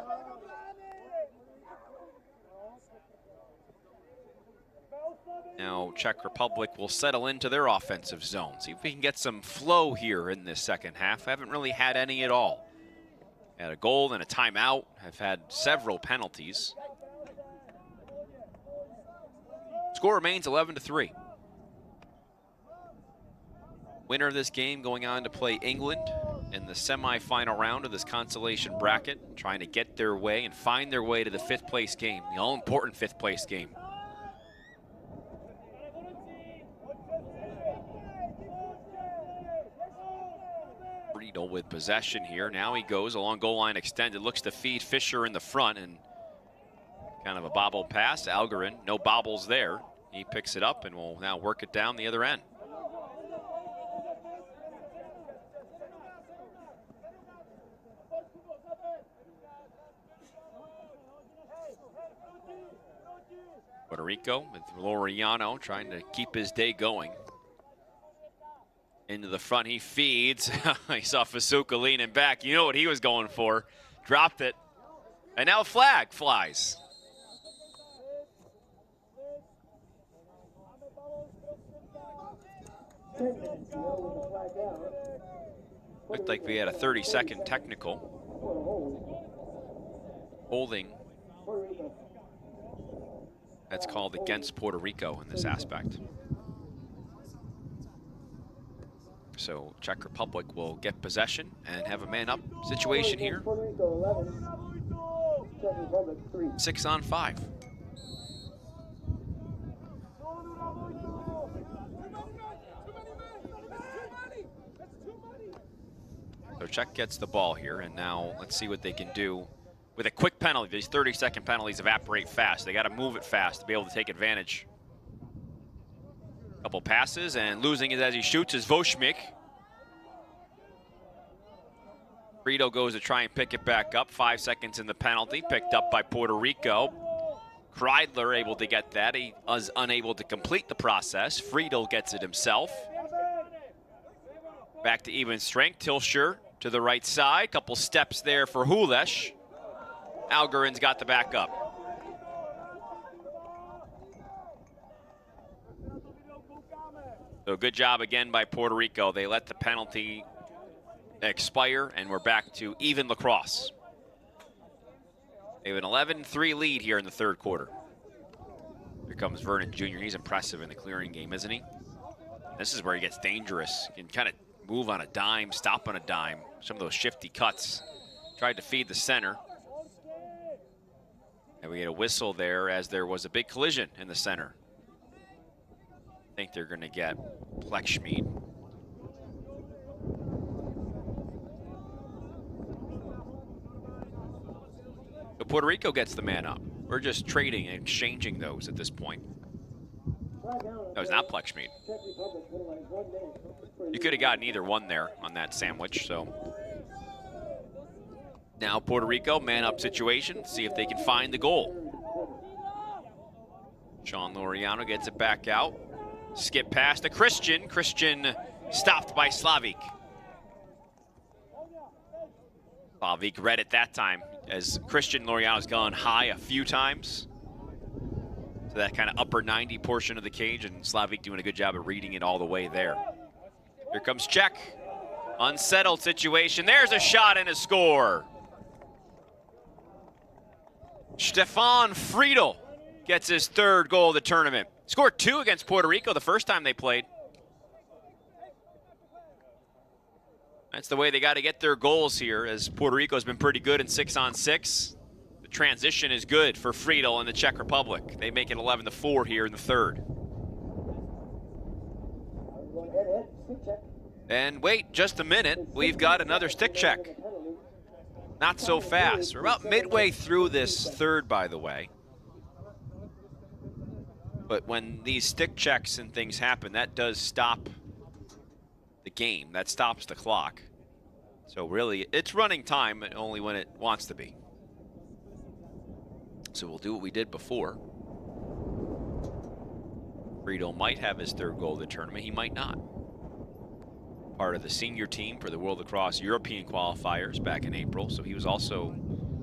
[SPEAKER 1] Now Czech Republic will settle into their offensive zone. See if we can get some flow here in this second half. Haven't really had any at all. Had a goal and a timeout. Have had several penalties. Score remains 11-3. Winner of this game going on to play England in the semifinal round of this consolation bracket, trying to get their way and find their way to the 5th place game, the all-important 5th place game. Rico with possession here. Now he goes along goal line extended, looks to feed Fisher in the front, and kind of a bobble pass. Algarin, no bobbles there. He picks it up and will now work it down the other end. Puerto Rico with Laureano trying to keep his day going. Into the front, he feeds. He saw Fasuka leaning back. You know what he was going for. Dropped it. And now a flag flies. Looked like we had a 30-second technical. Holding. That's called against Puerto Rico in this aspect. So Czech Republic will get possession and have a man-up situation here. 6 on 5. So Czech gets the ball here, and now let's see what they can do with a quick penalty. These 30-second penalties evaporate fast. They got to move it fast to be able to take advantage. Couple passes, and losing it as he shoots is Voshmik. Frito goes to try and pick it back up. 5 seconds in the penalty, picked up by Puerto Rico. Kreidler able to get that. He was unable to complete the process. Friedel gets it himself. Back to even strength. Tilscher to the right side. Couple steps there for Hulesh. Algarin's got the backup. So good job again by Puerto Rico. They let the penalty expire, and we're back to even Lacrosse. They have an 11-3 lead here in the third quarter. Here comes Vernon Jr. He's impressive in the clearing game, isn't he? This is where he gets dangerous. He can kind of move on a dime, stop on a dime. Some of those shifty cuts. Tried to feed the center. And we get a whistle there as there was a big collision in the center. I think they're going to get Plekschmied. So Puerto Rico gets the man up. We're just trading and exchanging those at this point. That was not Plekschmied. You could have gotten either one there on that sandwich. So now Puerto Rico, man up situation. See if they can find the goal. Sean Laureano gets it back out. Skip past to Christian. Christian stopped by Slavik. Slavik read it that time as Christian Laureano's gone high a few times. To that kind of upper 90 portion of the cage, and Slavik doing a good job of reading it all the way there. Here comes Czech. Unsettled situation. There's a shot and a score. Stefan Friedel gets his 3rd goal of the tournament. Scored 2 against Puerto Rico the first time they played. That's the way they got to get their goals here, as Puerto Rico's been pretty good in 6 on 6. The transition is good for Friedel and the Czech Republic. They make it 11-4 here in the 3rd. And wait just a minute, we've got another stick check. Not so fast. We're about midway through this 3rd, by the way. But when these stick checks and things happen, that does stop the game. That stops the clock. So really, it's running time, but only when it wants to be. So we'll do what we did before. Friedel might have his third goal of the tournament. He might not. Part of the senior team for the World Lacrosse European qualifiers back in April, so he was also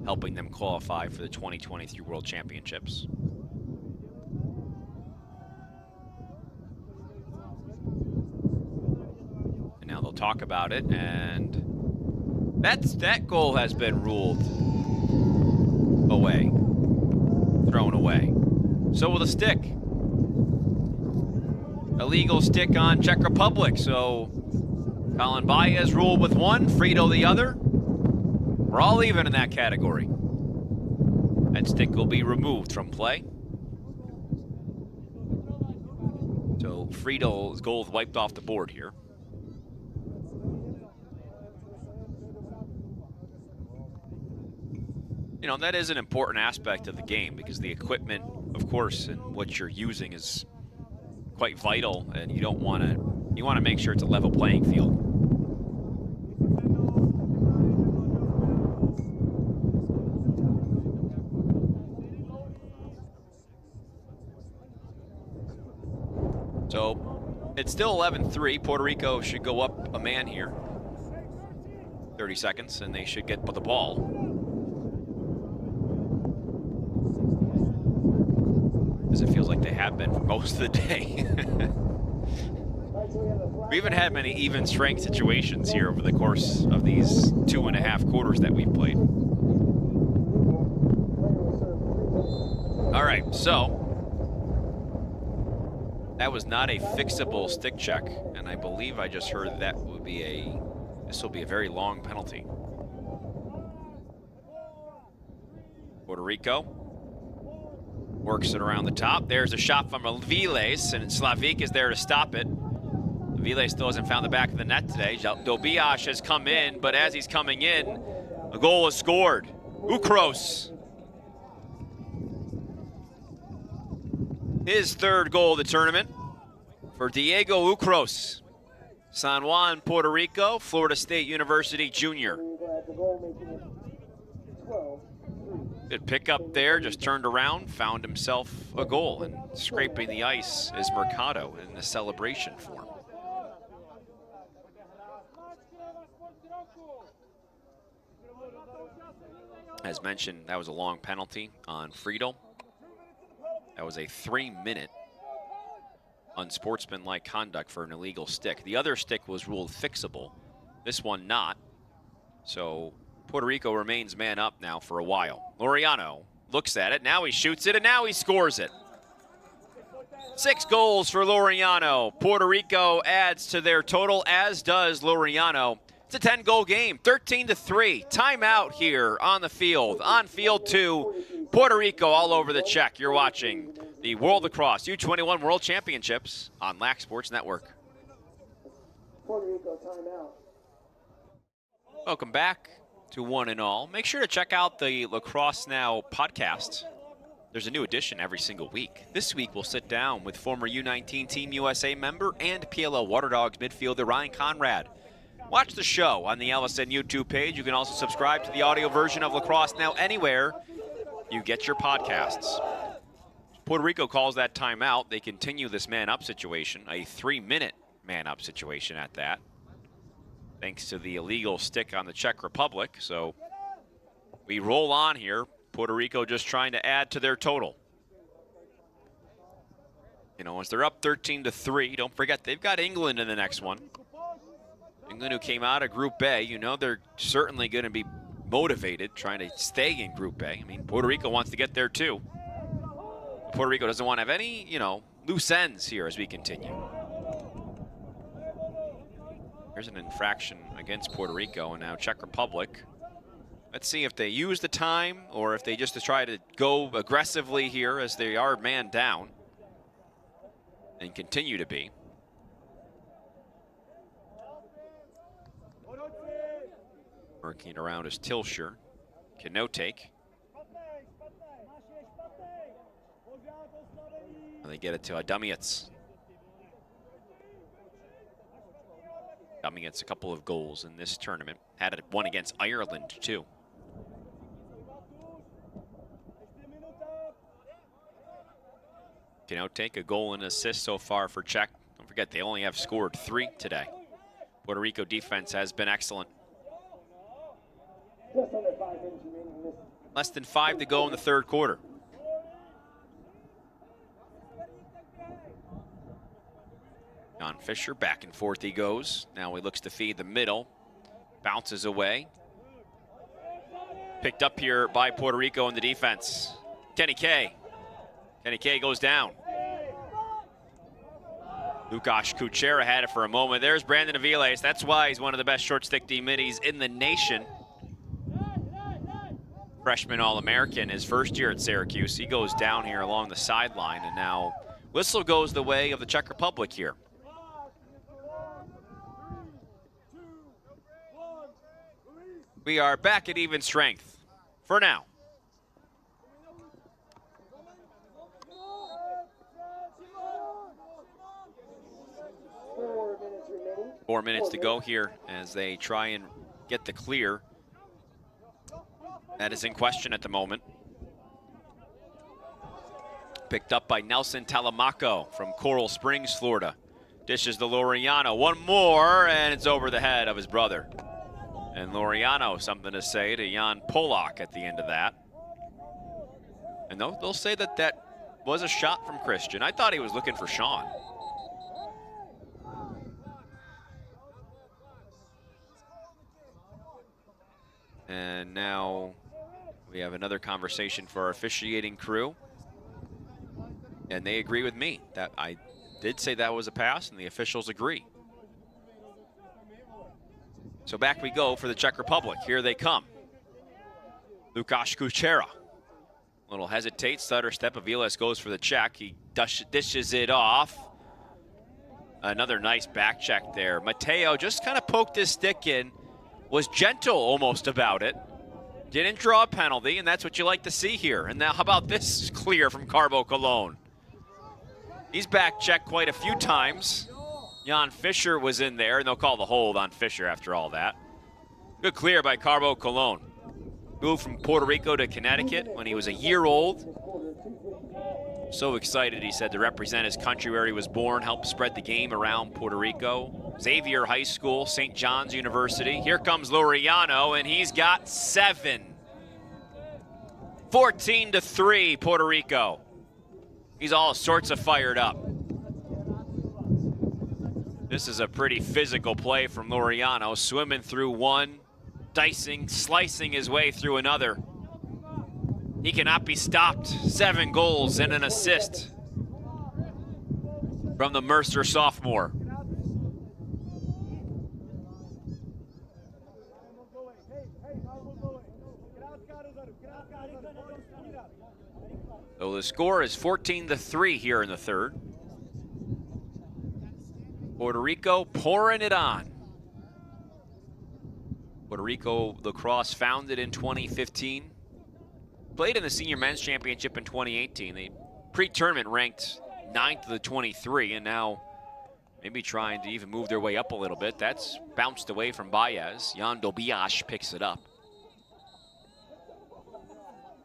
[SPEAKER 1] helping them qualify for the 2023 World Championships. And now they'll talk about it, and that goal has been ruled away, thrown away. So will the stick. Illegal stick on Czech Republic, so Colin Baez ruled with one, Friedel the other. We're all even in that category. That stick will be removed from play. So Friedel's goal is wiped off the board here. You know, that is an important aspect of the game because the equipment, of course, and what you're using is quite vital, and you want to make sure it's a level playing field. So it's still 11-3. Puerto Rico should go up a man here. 30 seconds, and they should get the ball. As it feels like they have been for most of the day. We haven't had many even strength situations here over the course of these 2.5 quarters that we've played. All right, so that was not a fixable stick check, and I believe I just heard that would be this will be a very long penalty. Puerto Rico works it around the top. There's a shot from Aviles, and Slavik is there to stop it. Aviles still hasn't found the back of the net today. Dobiash has come in, but as he's coming in, a goal is scored. Ukros. His third goal of the tournament for Diego Ukros. San Juan, Puerto Rico, Florida State University junior. Good pickup there, just turned around, found himself a goal, and scraping the ice is Mercado in the celebration form. As mentioned, that was a long penalty on Friedel. That was a 3-minute unsportsmanlike conduct for an illegal stick. The other stick was ruled fixable, this one not. So Puerto Rico remains man up now for a while. Laureano looks at it, now he shoots it, and now he scores it. 6 goals for Laureano. Puerto Rico adds to their total, as does Laureano. It's a 10-goal game, 13-3. Timeout here on the field. On field 2, Puerto Rico all over the Czech. You're watching the World Lacrosse U21 World Championships on Lax Sports Network.
[SPEAKER 2] Puerto Rico timeout.
[SPEAKER 1] Welcome back to One and All. Make sure to check out the Lacrosse Now podcast. There's a new edition every single week. This week we'll sit down with former U19 Team USA member and PLL Water Dogs midfielder Ryan Conrad. Watch the show on the LSN YouTube page. You can also subscribe to the audio version of Lacrosse Now anywhere you get your podcasts. Puerto Rico calls that timeout. They continue this man-up situation, a 3-minute man-up situation at that, thanks to the illegal stick on the Czech Republic. So we roll on here. Puerto Rico just trying to add to their total. You know, as they're up 13-3, don't forget they've got England in the next one. England, who came out of Group A, you know they're certainly going to be motivated trying to stay in Group A. I mean, Puerto Rico wants to get there too. Puerto Rico doesn't want to have any, loose ends here as we continue. There's an infraction against Puerto Rico, and now Czech Republic. Let's see if they use the time or if they just try to go aggressively here as they are man down and continue to be. Working it around is Tilsher. Can no take. They get it to Adamietz. Adamietz a couple of goals in this tournament. Had it one against Ireland too. can outtake a goal and assist so far for Czech. Don't forget, they only have scored 3 today. Puerto Rico defense has been excellent.
[SPEAKER 2] Just under 5 minutes remaining.
[SPEAKER 1] Less than 5 to go in the third quarter. John Fisher, back and forth he goes. Now he looks to feed the middle. Bounces away. Picked up here by Puerto Rico in the defense. Kenny Kay. Kenny Kay goes down. Lukasz Kuchera had it for a moment. There's Brandon Aviles. That's why he's one of the best short stick D middies in the nation. Freshman All-American, his first year at Syracuse. He goes down here along the sideline, and now whistle goes the way of the Czech Republic here. We are back at even strength for now. Four minutes to go here as they try and get the clear. That is in question at the moment. Picked up by Nelson Telemaco from Coral Springs, Florida. Dishes to Laureano. One more, and it's over the head of his brother. And Laureano, something to say to Jan Polak at the end of that. And they'll say that that was a shot from Christian. I thought he was looking for Sean. And now we have another conversation for our officiating crew. And they agree with me that I did say that was a pass, and the officials agree. So back we go for the Czech Republic. Here they come. Lukasz Kuchera. Little hesitates, stutter step. Aviles goes for the check. He dishes it off. Another nice back check there. Mateo just kind of poked his stick in. Was gentle almost about it. Didn't draw a penalty, and that's what you like to see here. And now how about this clear from Carbo Cologne? He's back checked quite a few times. Jan Fisher was in there, and they'll call the hold on Fisher after all that. Good clear by Carbo Cologne. Moved from Puerto Rico to Connecticut when he was a year old. So excited, he said, to represent his country where he was born, help spread the game around Puerto Rico. Xavier High School, St. John's University. Here comes Laureano, and he's got 7. 14-3, Puerto Rico. He's all sorts of fired up. This is a pretty physical play from Laureano, swimming through one, dicing, slicing his way through another. He cannot be stopped. 7 goals and an assist from the Mercer sophomore. So the score is 14-3 here in the third. Puerto Rico pouring it on. Puerto Rico Lacrosse founded in 2015. Played in the Senior Men's Championship in 2018. They pre-tournament ranked 9th of the 23, and now maybe trying to even move their way up a little bit. That's bounced away from Baez. Jan Dobiash picks it up.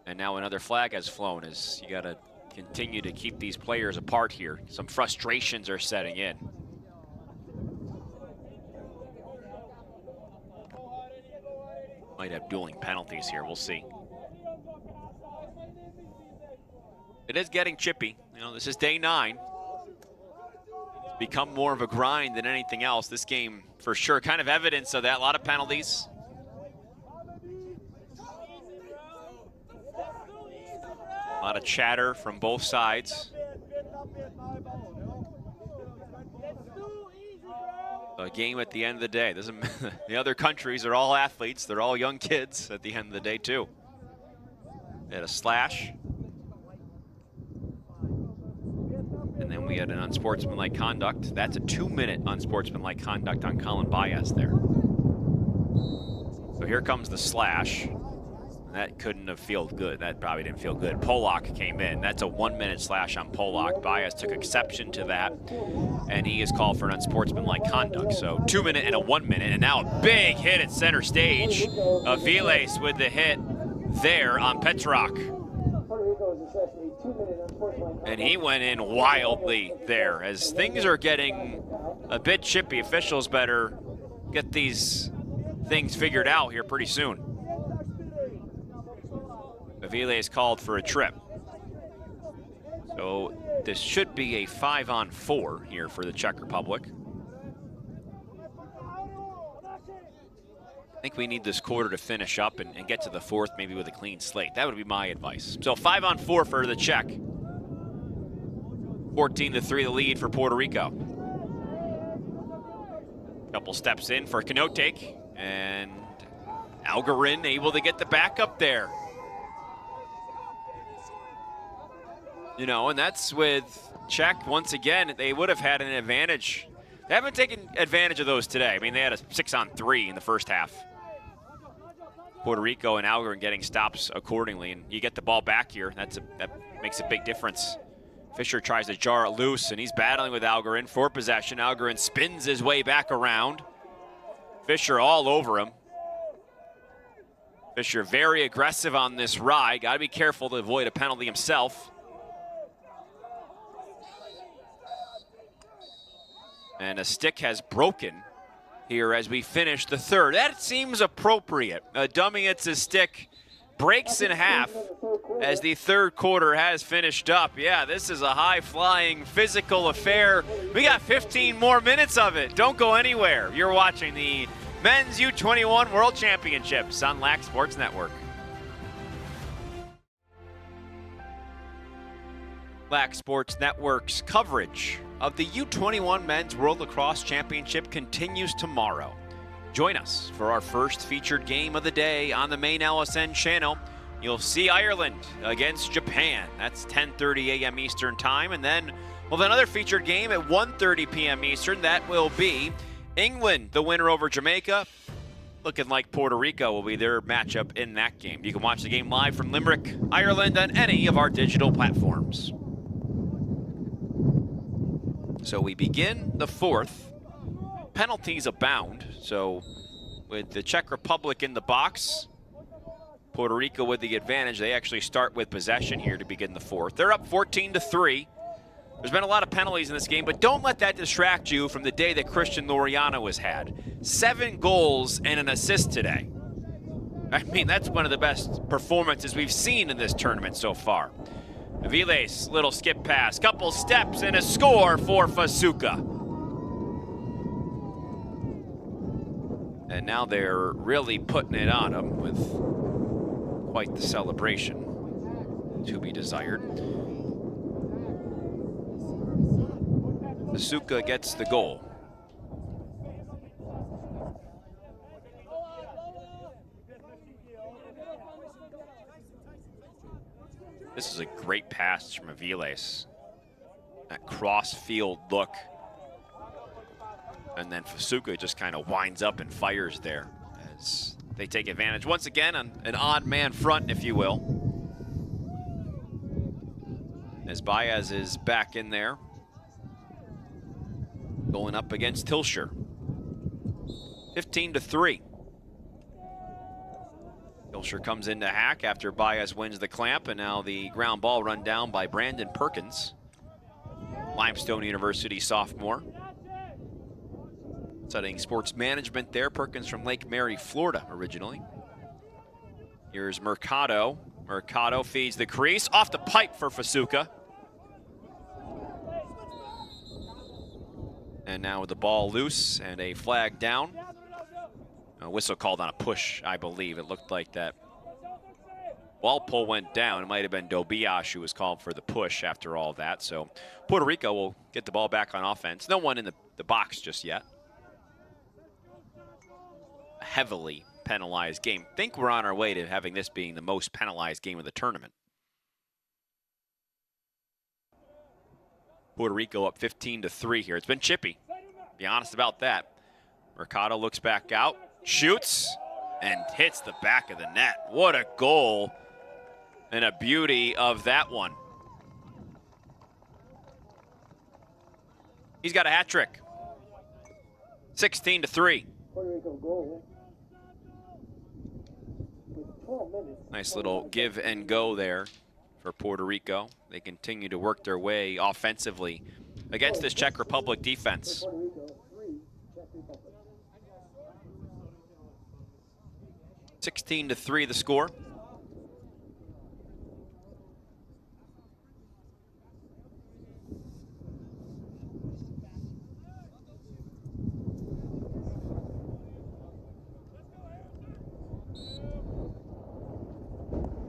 [SPEAKER 1] And now another flag has flown as you got to continue to keep these players apart here. Some frustrations are setting in. Might have dueling penalties here, we'll see. It is getting chippy. You know, this is day 9. It's become more of a grind than anything else. This game, for sure, kind of evidence of that. A lot of penalties. A lot of chatter from both sides. A game at the end of the day. The other countries are all athletes. They're all young kids at the end of the day, too. They had a slash. And then we had an unsportsmanlike conduct. That's a 2-minute unsportsmanlike conduct on Colin Baez there. So here comes the slash. That couldn't have felt good. That probably didn't feel good. Polak came in. That's a 1-minute slash on Polak. Baez took exception to that, and he is called for an unsportsmanlike conduct. So 2-minute and a 1-minute, and now a big hit at center stage. Aviles with the hit there on Petrock.
[SPEAKER 2] Puerto Rico is assessed a 2-minute
[SPEAKER 1] And he went in wildly there. As things are getting a bit chippy, officials better get these things figured out here pretty soon. Avile is called for a trip. So this should be a 5-on-4 here for the Czech Republic. I think we need this quarter to finish up and get to the fourth, maybe with a clean slate. That would be my advice. So 5-on-4 for the Czech. 14-3 the lead for Puerto Rico. Couple steps in for Kanotek, and Algarin able to get the back up there. You know, and that's with Czech, once again, they would have had an advantage. They haven't taken advantage of those today. I mean, they had a 6-on-3 in the first half. Puerto Rico and Algarin getting stops accordingly, and you get the ball back here. That makes a big difference. Fisher tries to jar it loose, and he's battling with Algarin for possession. Algarin spins his way back around. Fisher all over him. Fisher very aggressive on this ride. Got to be careful to avoid a penalty himself. And a stick has broken here as we finish the third. That seems appropriate. A dummy hits a stick, breaks in half as the third quarter has finished up. Yeah, this is a high-flying physical affair. We got 15 more minutes of it. Don't go anywhere. You're watching the Men's U21 World Championships on Lax Sports Network. Lax Sports Network's coverage of the U21 Men's World Lacrosse Championship continues tomorrow. Join us for our first featured game of the day on the main LSN channel. You'll see Ireland against Japan. That's 10:30 a.m. Eastern time. And then we'll have another featured game at 1:30 p.m. Eastern. That will be England, the winner over Jamaica. Looking like Puerto Rico will be their matchup in that game. You can watch the game live from Limerick, Ireland on any of our digital platforms. So we begin the fourth. Penalties abound. So with the Czech Republic in the box, Puerto Rico with the advantage. They actually start with possession here to begin the fourth. They're up 14-3. There's been a lot of penalties in this game, but don't let that distract you from the day that Christian Laureano has had. 7 goals and an assist today. I mean, that's one of the best performances we've seen in this tournament so far. Aviles, little skip pass, couple steps and a score for Fasuka. And now they're really putting it on him with quite the celebration to be desired. Fasuka gets the goal. This is a great pass from Aviles. That cross-field look. And then Fasuka just kind of winds up and fires there as they take advantage once again on an odd man front, if you will. As Baez is back in there, going up against Tilsher. 15-3. Tilsher comes into hack after Baez wins the clamp, and now the ground ball run down by Brandon Perkins, Limestone University sophomore. Studying sports management there. Perkins from Lake Mary, Florida originally. Here's Mercado. Mercado feeds the crease. Off the pipe for Fasuka. And now with the ball loose and a flag down. A whistle called on a push, I believe. It looked like that Walpole went down. It might have been Dobiash who was called for the push after all that. So Puerto Rico will get the ball back on offense. No one in the box just yet. A heavily penalized game. I think we're on our way to having this being the most penalized game of the tournament. Puerto Rico up 15-3 here. It's been chippy. Be honest about that. Mercado looks back out, shoots, and hits the back of the net. What a goal and a beauty of that one. He's got a hat trick. 16-3.
[SPEAKER 2] Puerto Rico goal. With 12 minutes.
[SPEAKER 1] Nice little give and go there for Puerto Rico. They continue to work their way offensively against this Czech Republic defense.
[SPEAKER 2] Puerto Rico, 3, Czech Republic.
[SPEAKER 1] 16-3 the score.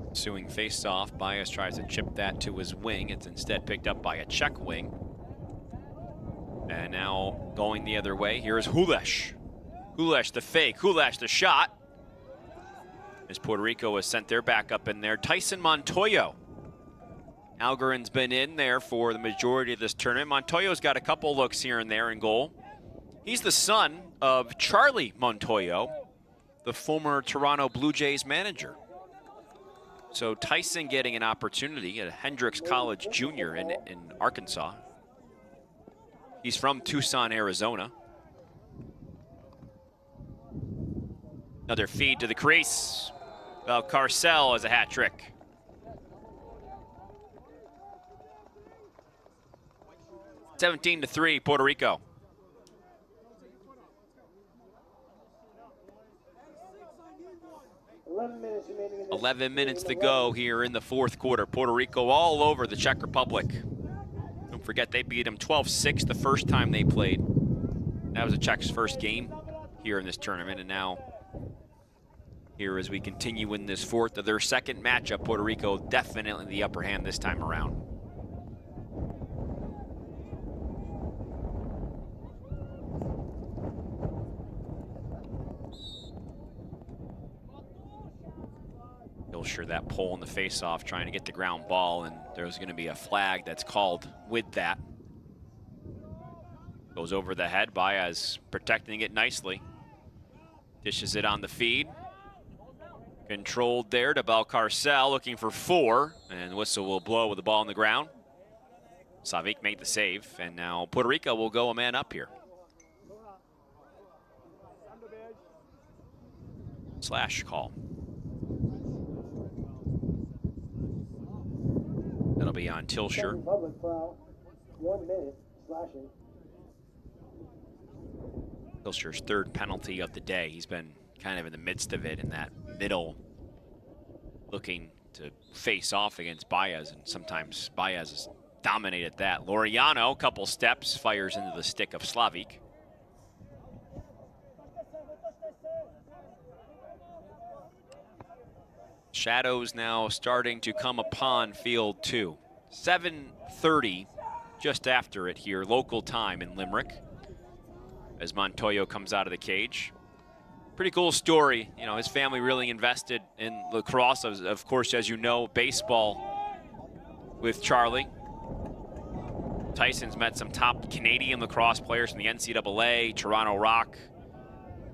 [SPEAKER 1] Ensuing face-off, Baez tries to chip that to his wing. It's instead picked up by a Czech wing. And now going the other way, here's Hulesh. Hulesh the fake, Hulesh the shot. As Puerto Rico has sent their backup in there. Tyson Montoyo. Algarin's been in there for the majority of this tournament. Montoyo's got a couple looks here and there in goal. He's the son of Charlie Montoyo, the former Toronto Blue Jays manager. So Tyson getting an opportunity at Hendricks College Junior in Arkansas. He's from Tucson, Arizona. Another feed to the crease. Well, Carcel has a hat trick. (17-3) Puerto Rico. 11 minutes to go here in the fourth quarter. Puerto Rico all over the Czech Republic. Don't forget they beat them 12-6 the first time they played. That was the Czechs' first game here in this tournament, and now here as we continue in this fourth of their second matchup, Puerto Rico definitely the upper hand this time around. Sure, that pull in the face-off trying to get the ground ball, and there's going to be a flag that's called with that. Goes over the head. Baez protecting it nicely. Dishes it on the feed. Controlled there to Balcarcel, looking for 4, and the whistle will blow with the ball on the ground. Slavic made the save, and now Puerto Rico will go a man up here. Slash call. That'll be on Tilsher.
[SPEAKER 2] 1 minute, slashing.
[SPEAKER 1] Tilsher's third penalty of the day. He's been kind of in the midst of it in that middle, looking to face off against Baez, and sometimes Baez has dominated that. Laureano, couple steps, fires into the stick of Slavic. Shadows now starting to come upon field 2. 7:30 just after it here, local time in Limerick, as Montoyo comes out of the cage. Pretty cool story. You know, his family really invested in lacrosse. Of course, as you know, baseball with Charlie. Tyson's met some top Canadian lacrosse players from the NCAA, Toronto Rock.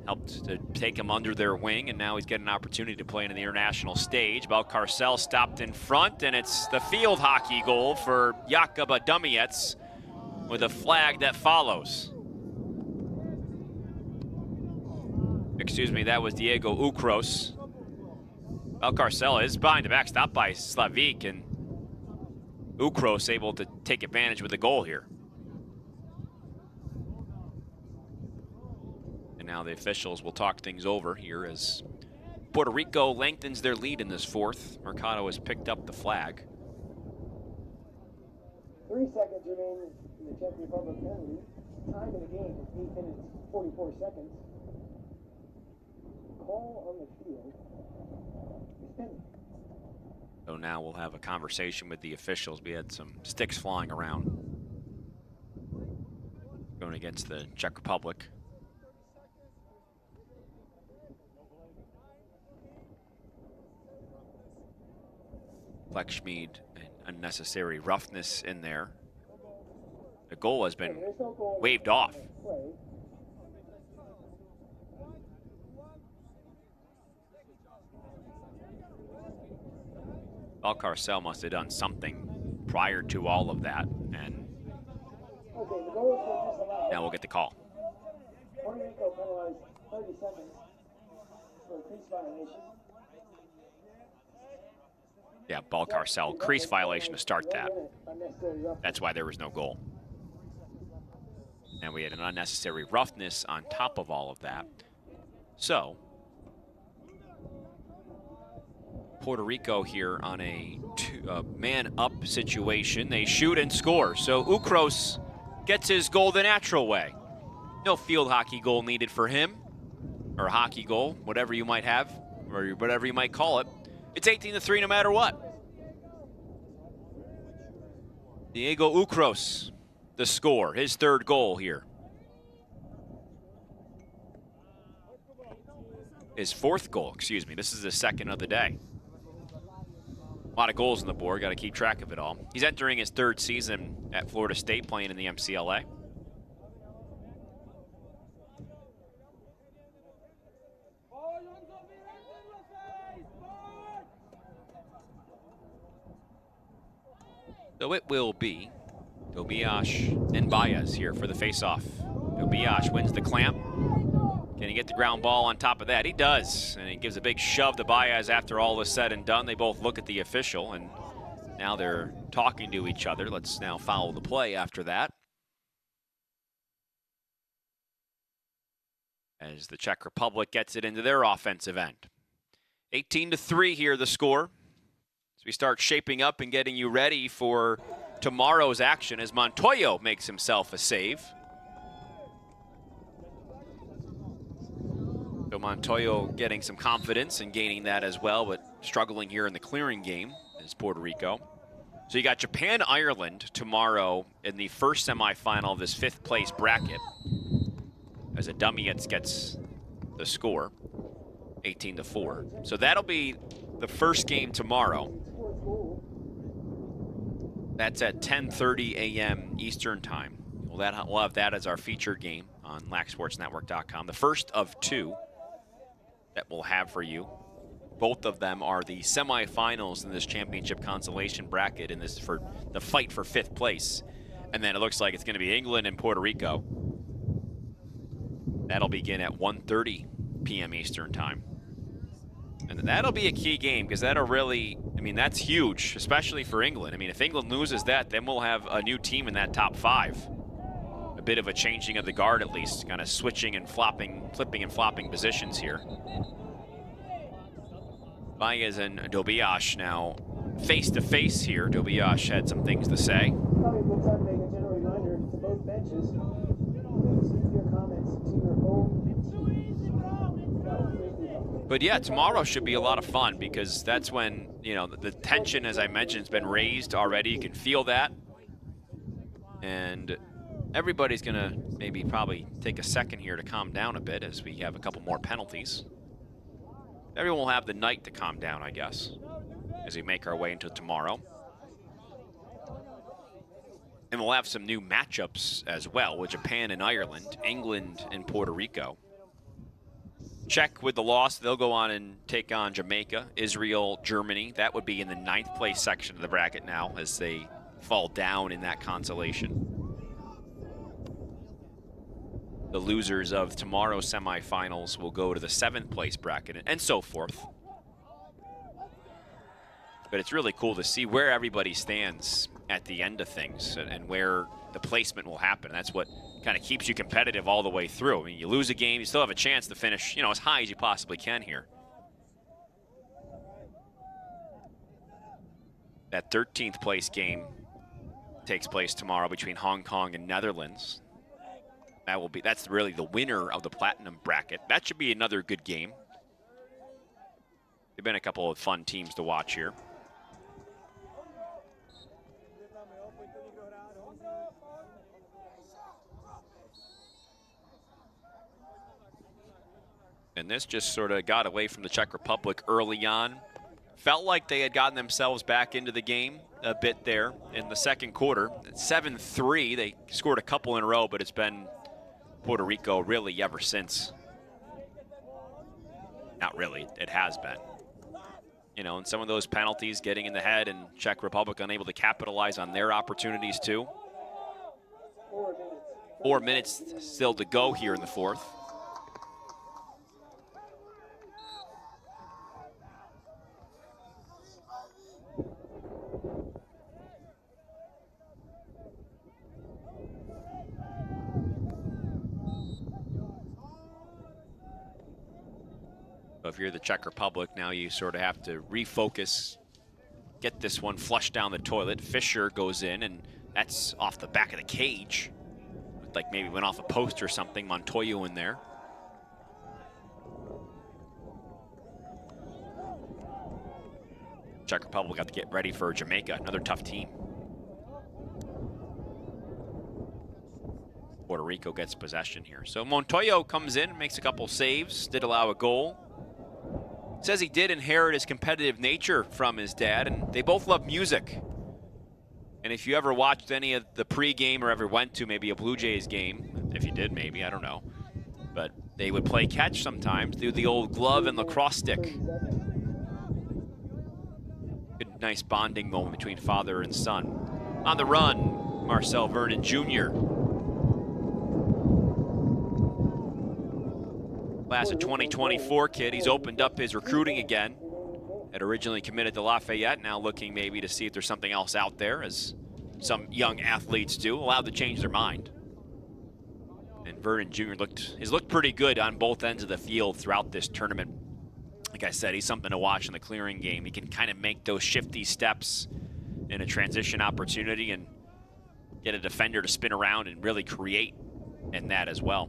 [SPEAKER 1] Helped to take him under their wing, and now he's getting an opportunity to play in the international stage. Balcarcel stopped in front, and it's the field hockey goal for Jakub Adamiec with a flag that follows. Excuse me, that was Diego Ukros. Balcarcel is behind the back, stopped by Slavic, and Ukros able to take advantage with the goal here. And now the officials will talk things over here as Puerto Rico lengthens their lead in this fourth. Mercado has picked up the flag.
[SPEAKER 2] 3 seconds remaining in the Czech Republic penalty. Time in the game is 8 minutes, 44 seconds. Call on the field is pending.
[SPEAKER 1] So now we'll have a conversation with the officials. We had some sticks flying around going against the Czech Republic. Flexschmied, and unnecessary roughness in there. The goal has been waved off. Balcarcel must have done something prior to all of that, and now we'll get the call.
[SPEAKER 2] Puerto Rico penalized 30 seconds for a crease violation.
[SPEAKER 1] Yeah, Balcarcel, crease violation to start that. That's why there was no goal. And we had an unnecessary roughness on top of all of that. So, Puerto Rico here on a man-up situation. They shoot and score. So Ukros gets his goal the natural way. No field hockey goal needed for him, or hockey goal, whatever you might have, or whatever you might call it. It's 18-3 no matter what. Diego Ukros, the score, his third goal here. His fourth goal, excuse me. This is the second of the day. A lot of goals on the board, got to keep track of it all. He's entering his third season at Florida State, playing in the MCLA. So it will be Dobiash and Baez here for the faceoff. Dobiash wins the clamp. Can he get the ground ball on top of that? He does, and he gives a big shove to Baez after all is said and done. They both look at the official, and now they're talking to each other. Let's now follow the play after that. As the Czech Republic gets it into their offensive end. 18-3 here, the score. As we start shaping up and getting you ready for tomorrow's action as Montoyo makes himself a save. So Montoyo getting some confidence and gaining that as well, but struggling here in the clearing game is Puerto Rico. So you got Japan-Ireland tomorrow in the first semifinal of this fifth place bracket. As a dummy gets the score, 18-4. So that'll be the first game tomorrow. That's at 10:30 a.m. Eastern Time. We'll have that as our featured game on LaxSportsNetwork.com. The first of two that we'll have for you. Both of them are the semifinals in this championship consolation bracket in this for the fight for fifth place. And then it looks like it's going to be England and Puerto Rico. That'll begin at 1:30 p.m. Eastern Time. And that'll be a key game because that'll really, that's huge, especially for England. If England loses that, then we'll have a new team in that top five. A bit of a changing of the guard at least, kind of switching and flipping and flopping positions here. Baez and Dobiash now face-to-face here. Dobiash had some things to say.
[SPEAKER 2] Probably a good time to make a general reminder to both benches. Please keep your comments to your home.
[SPEAKER 1] But yeah, tomorrow should be a lot of fun because that's when, the tension, as I mentioned, has been raised already. You can feel that. And everybody's going to probably take a second here to calm down a bit as we have a couple more penalties. Everyone will have the night to calm down, I guess, as we make our way into tomorrow. And we'll have some new matchups as well with Japan and Ireland, England and Puerto Rico. Czech with the loss, they'll go on and take on Jamaica, Israel, Germany. That would be in the 9th place section of the bracket now as they fall down in that consolation. The losers of tomorrow's semifinals will go to the 7th place bracket and so forth. But it's really cool to see where everybody stands at the end of things and where the placement will happen. That's what kind of keeps you competitive all the way through. You lose a game, you still have a chance to finish, as high as you possibly can here. That 13th place game takes place tomorrow between Hong Kong and Netherlands. That's really the winner of the platinum bracket. That should be another good game. There've been a couple of fun teams to watch here. And this just sort of got away from the Czech Republic early on. Felt like they had gotten themselves back into the game a bit there in the second quarter. 7-3, they scored a couple in a row, but it's been Puerto Rico really ever since. Not really, it has been. And some of those penalties getting in the head and Czech Republic unable to capitalize on their opportunities too. 4 minutes still to go here in the fourth. So if you're the Czech Republic, now you sort of have to refocus, get this one flushed down the toilet. Fischer goes in, and that's off the back of the cage. Looked like maybe went off a post or something. Montoya in there. Czech Republic got to get ready for Jamaica, another tough team. Puerto Rico gets possession here. So Montoya comes in, makes a couple saves, did allow a goal. Says he did inherit his competitive nature from his dad, and they both love music. And if you ever watched any of the pregame or ever went to maybe a Blue Jays game, if you did maybe, I don't know, but they would play catch sometimes, do the old glove and lacrosse stick. Good, nice bonding moment between father and son. On the run, Marcel Vernon Jr. Class of 2024 kid. He's opened up his recruiting again. Had originally committed to Lafayette, now looking maybe to see if there's something else out there, as some young athletes do, allowed to change their mind. And Vernon Jr. has looked pretty good on both ends of the field throughout this tournament. Like I said, he's something to watch in the clearing game. He can kind of make those shifty steps in a transition opportunity and get a defender to spin around and really create in that as well.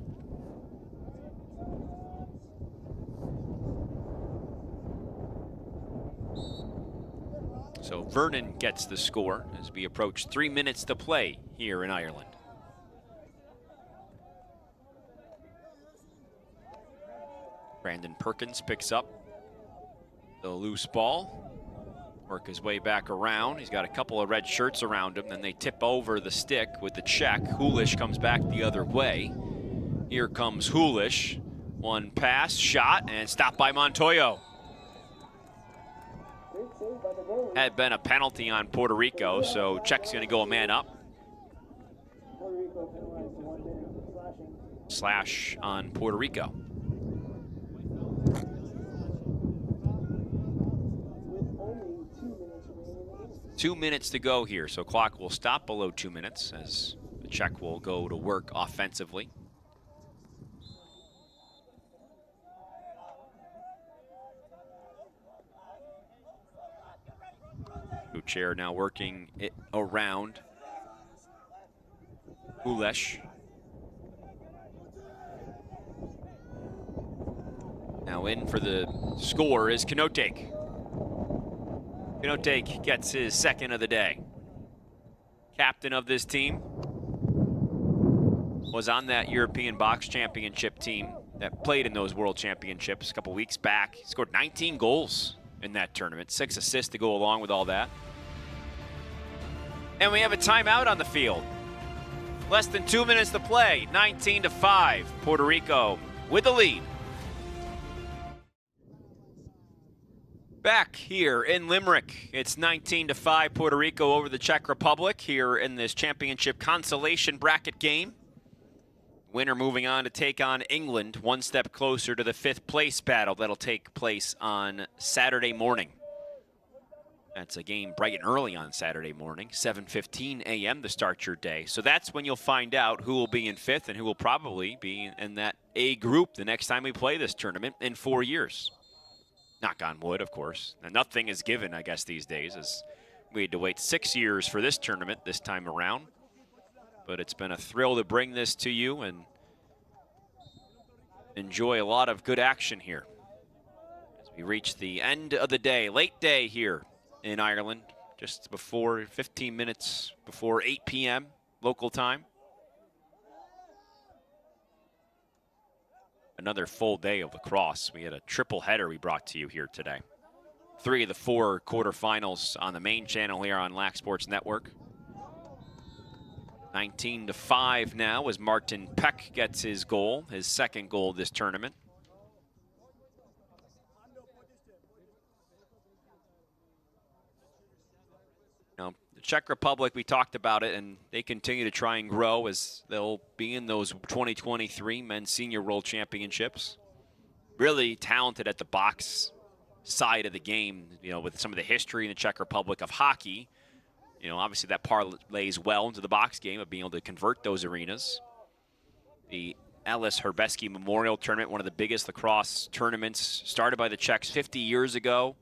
[SPEAKER 1] So Vernon gets the score as we approach 3 minutes to play here in Ireland. Brandon Perkins picks up the loose ball. Work his way back around. He's got a couple of red shirts around him. Then they tip over the stick with the check. Hulish comes back the other way. Here comes Hulish. One pass, shot, and stopped by Montoya. Had been a penalty on Puerto Rico, so Czech's going to go a man up. Slash on Puerto Rico. 2 minutes to go here, so clock will stop below 2 minutes as the Czech will go to work offensively. Chair now working it around Ulesh. Now in for the score is Kanotek. Kanotek gets his second of the day. Captain of this team. Was on that European Box Championship team that played in those World Championships a couple weeks back. He scored 19 goals in that tournament, 6 assists to go along with all that. And we have a timeout on the field. Less than 2 minutes to play, 19-5. Puerto Rico with the lead. Back here in Limerick, it's 19-5 Puerto Rico over the Czech Republic here in this championship consolation bracket game. Winner moving on to take on England, one step closer to the 5th place battle that'll take place on Saturday morning. That's a game bright and early on Saturday morning, 7:15 a.m. to start your day. So that's when you'll find out who will be in 5th and who will probably be in that A group the next time we play this tournament in 4 years. Knock on wood, of course. And nothing is given, I guess, these days, as we had to wait 6 years for this tournament this time around. But it's been a thrill to bring this to you and enjoy a lot of good action here as we reach the end of the day, late day here in Ireland, just before 15 minutes before 8 p.m. local time. Another full day of lacrosse. We had a triple header we brought to you here today. 3 of the 4 quarterfinals on the main channel here on Lax Sports Network. 19-5 now as Martin Peck gets his goal, his second goal this tournament. Now, the Czech Republic, we talked about it, and they continue to try and grow as they'll be in those 2023 Men's Senior World Championships. Really talented at the box side of the game, you know, with some of the history in the Czech Republic of hockey. You know, obviously that parlays well into the box game of being able to convert those arenas. The Ellis Herbeski Memorial Tournament, one of the biggest lacrosse tournaments started by the Czechs 50 years ago.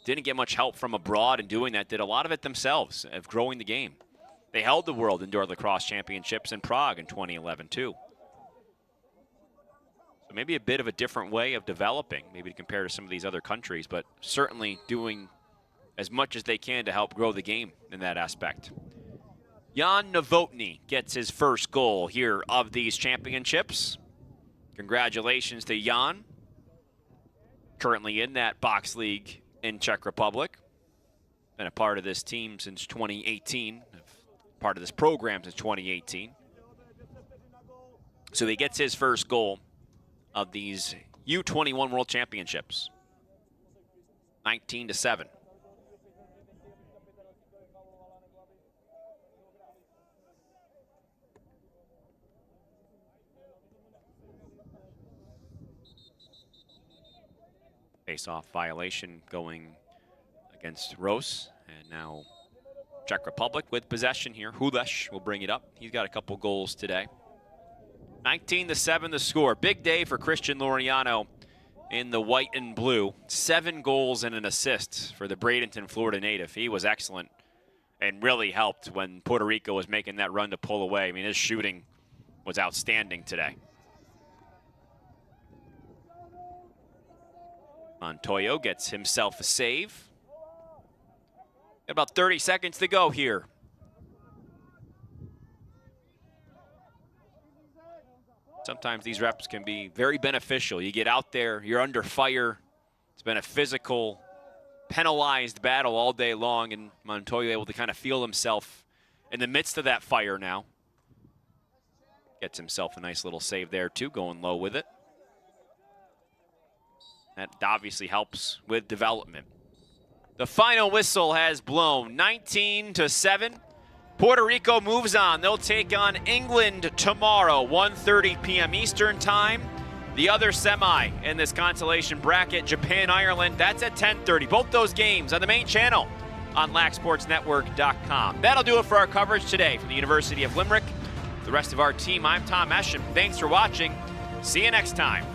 [SPEAKER 1] Didn't get much help from abroad in doing that. Did a lot of it themselves of growing the game. They held the World Indoor Lacrosse Championships in Prague in 2011 too. So maybe a bit of a different way of developing, maybe to compare to some of these other countries, but certainly doing as much as they can to help grow the game in that aspect. Jan Novotny gets his first goal here of these championships. Congratulations to Jan. Currently in that box league in Czech Republic. Been a part of this team since 2018. Part of this program since 2018. So he gets his first goal of these U21 World Championships. 19-7. Face-off violation going against Rose, and now Czech Republic with possession here. Hulesh will bring it up. He's got a couple goals today. 19-7 the score. Big day for Christian Laureano in the white and blue. 7 goals and an assist for the Bradenton, Florida native. He was excellent and really helped when Puerto Rico was making that run to pull away. I mean, his shooting was outstanding today. Montoyo gets himself a save. Got about 30 seconds to go here. Sometimes these reps can be very beneficial. You get out there, you're under fire. It's been a physical, penalized battle all day long, and Montoyo able to kind of feel himself in the midst of that fire now. Gets himself a nice little save there too, going low with it. That obviously helps with development. The final whistle has blown. 19-7. Puerto Rico moves on. They'll take on England tomorrow, 1:30 p.m. Eastern Time. The other semi in this consolation bracket, Japan-Ireland, that's at 10:30. Both those games on the main channel on LaxSportsNetwork.com. That'll do it for our coverage today from the University of Limerick. The rest of our team, I'm Tom Esham. Thanks for watching. See you next time.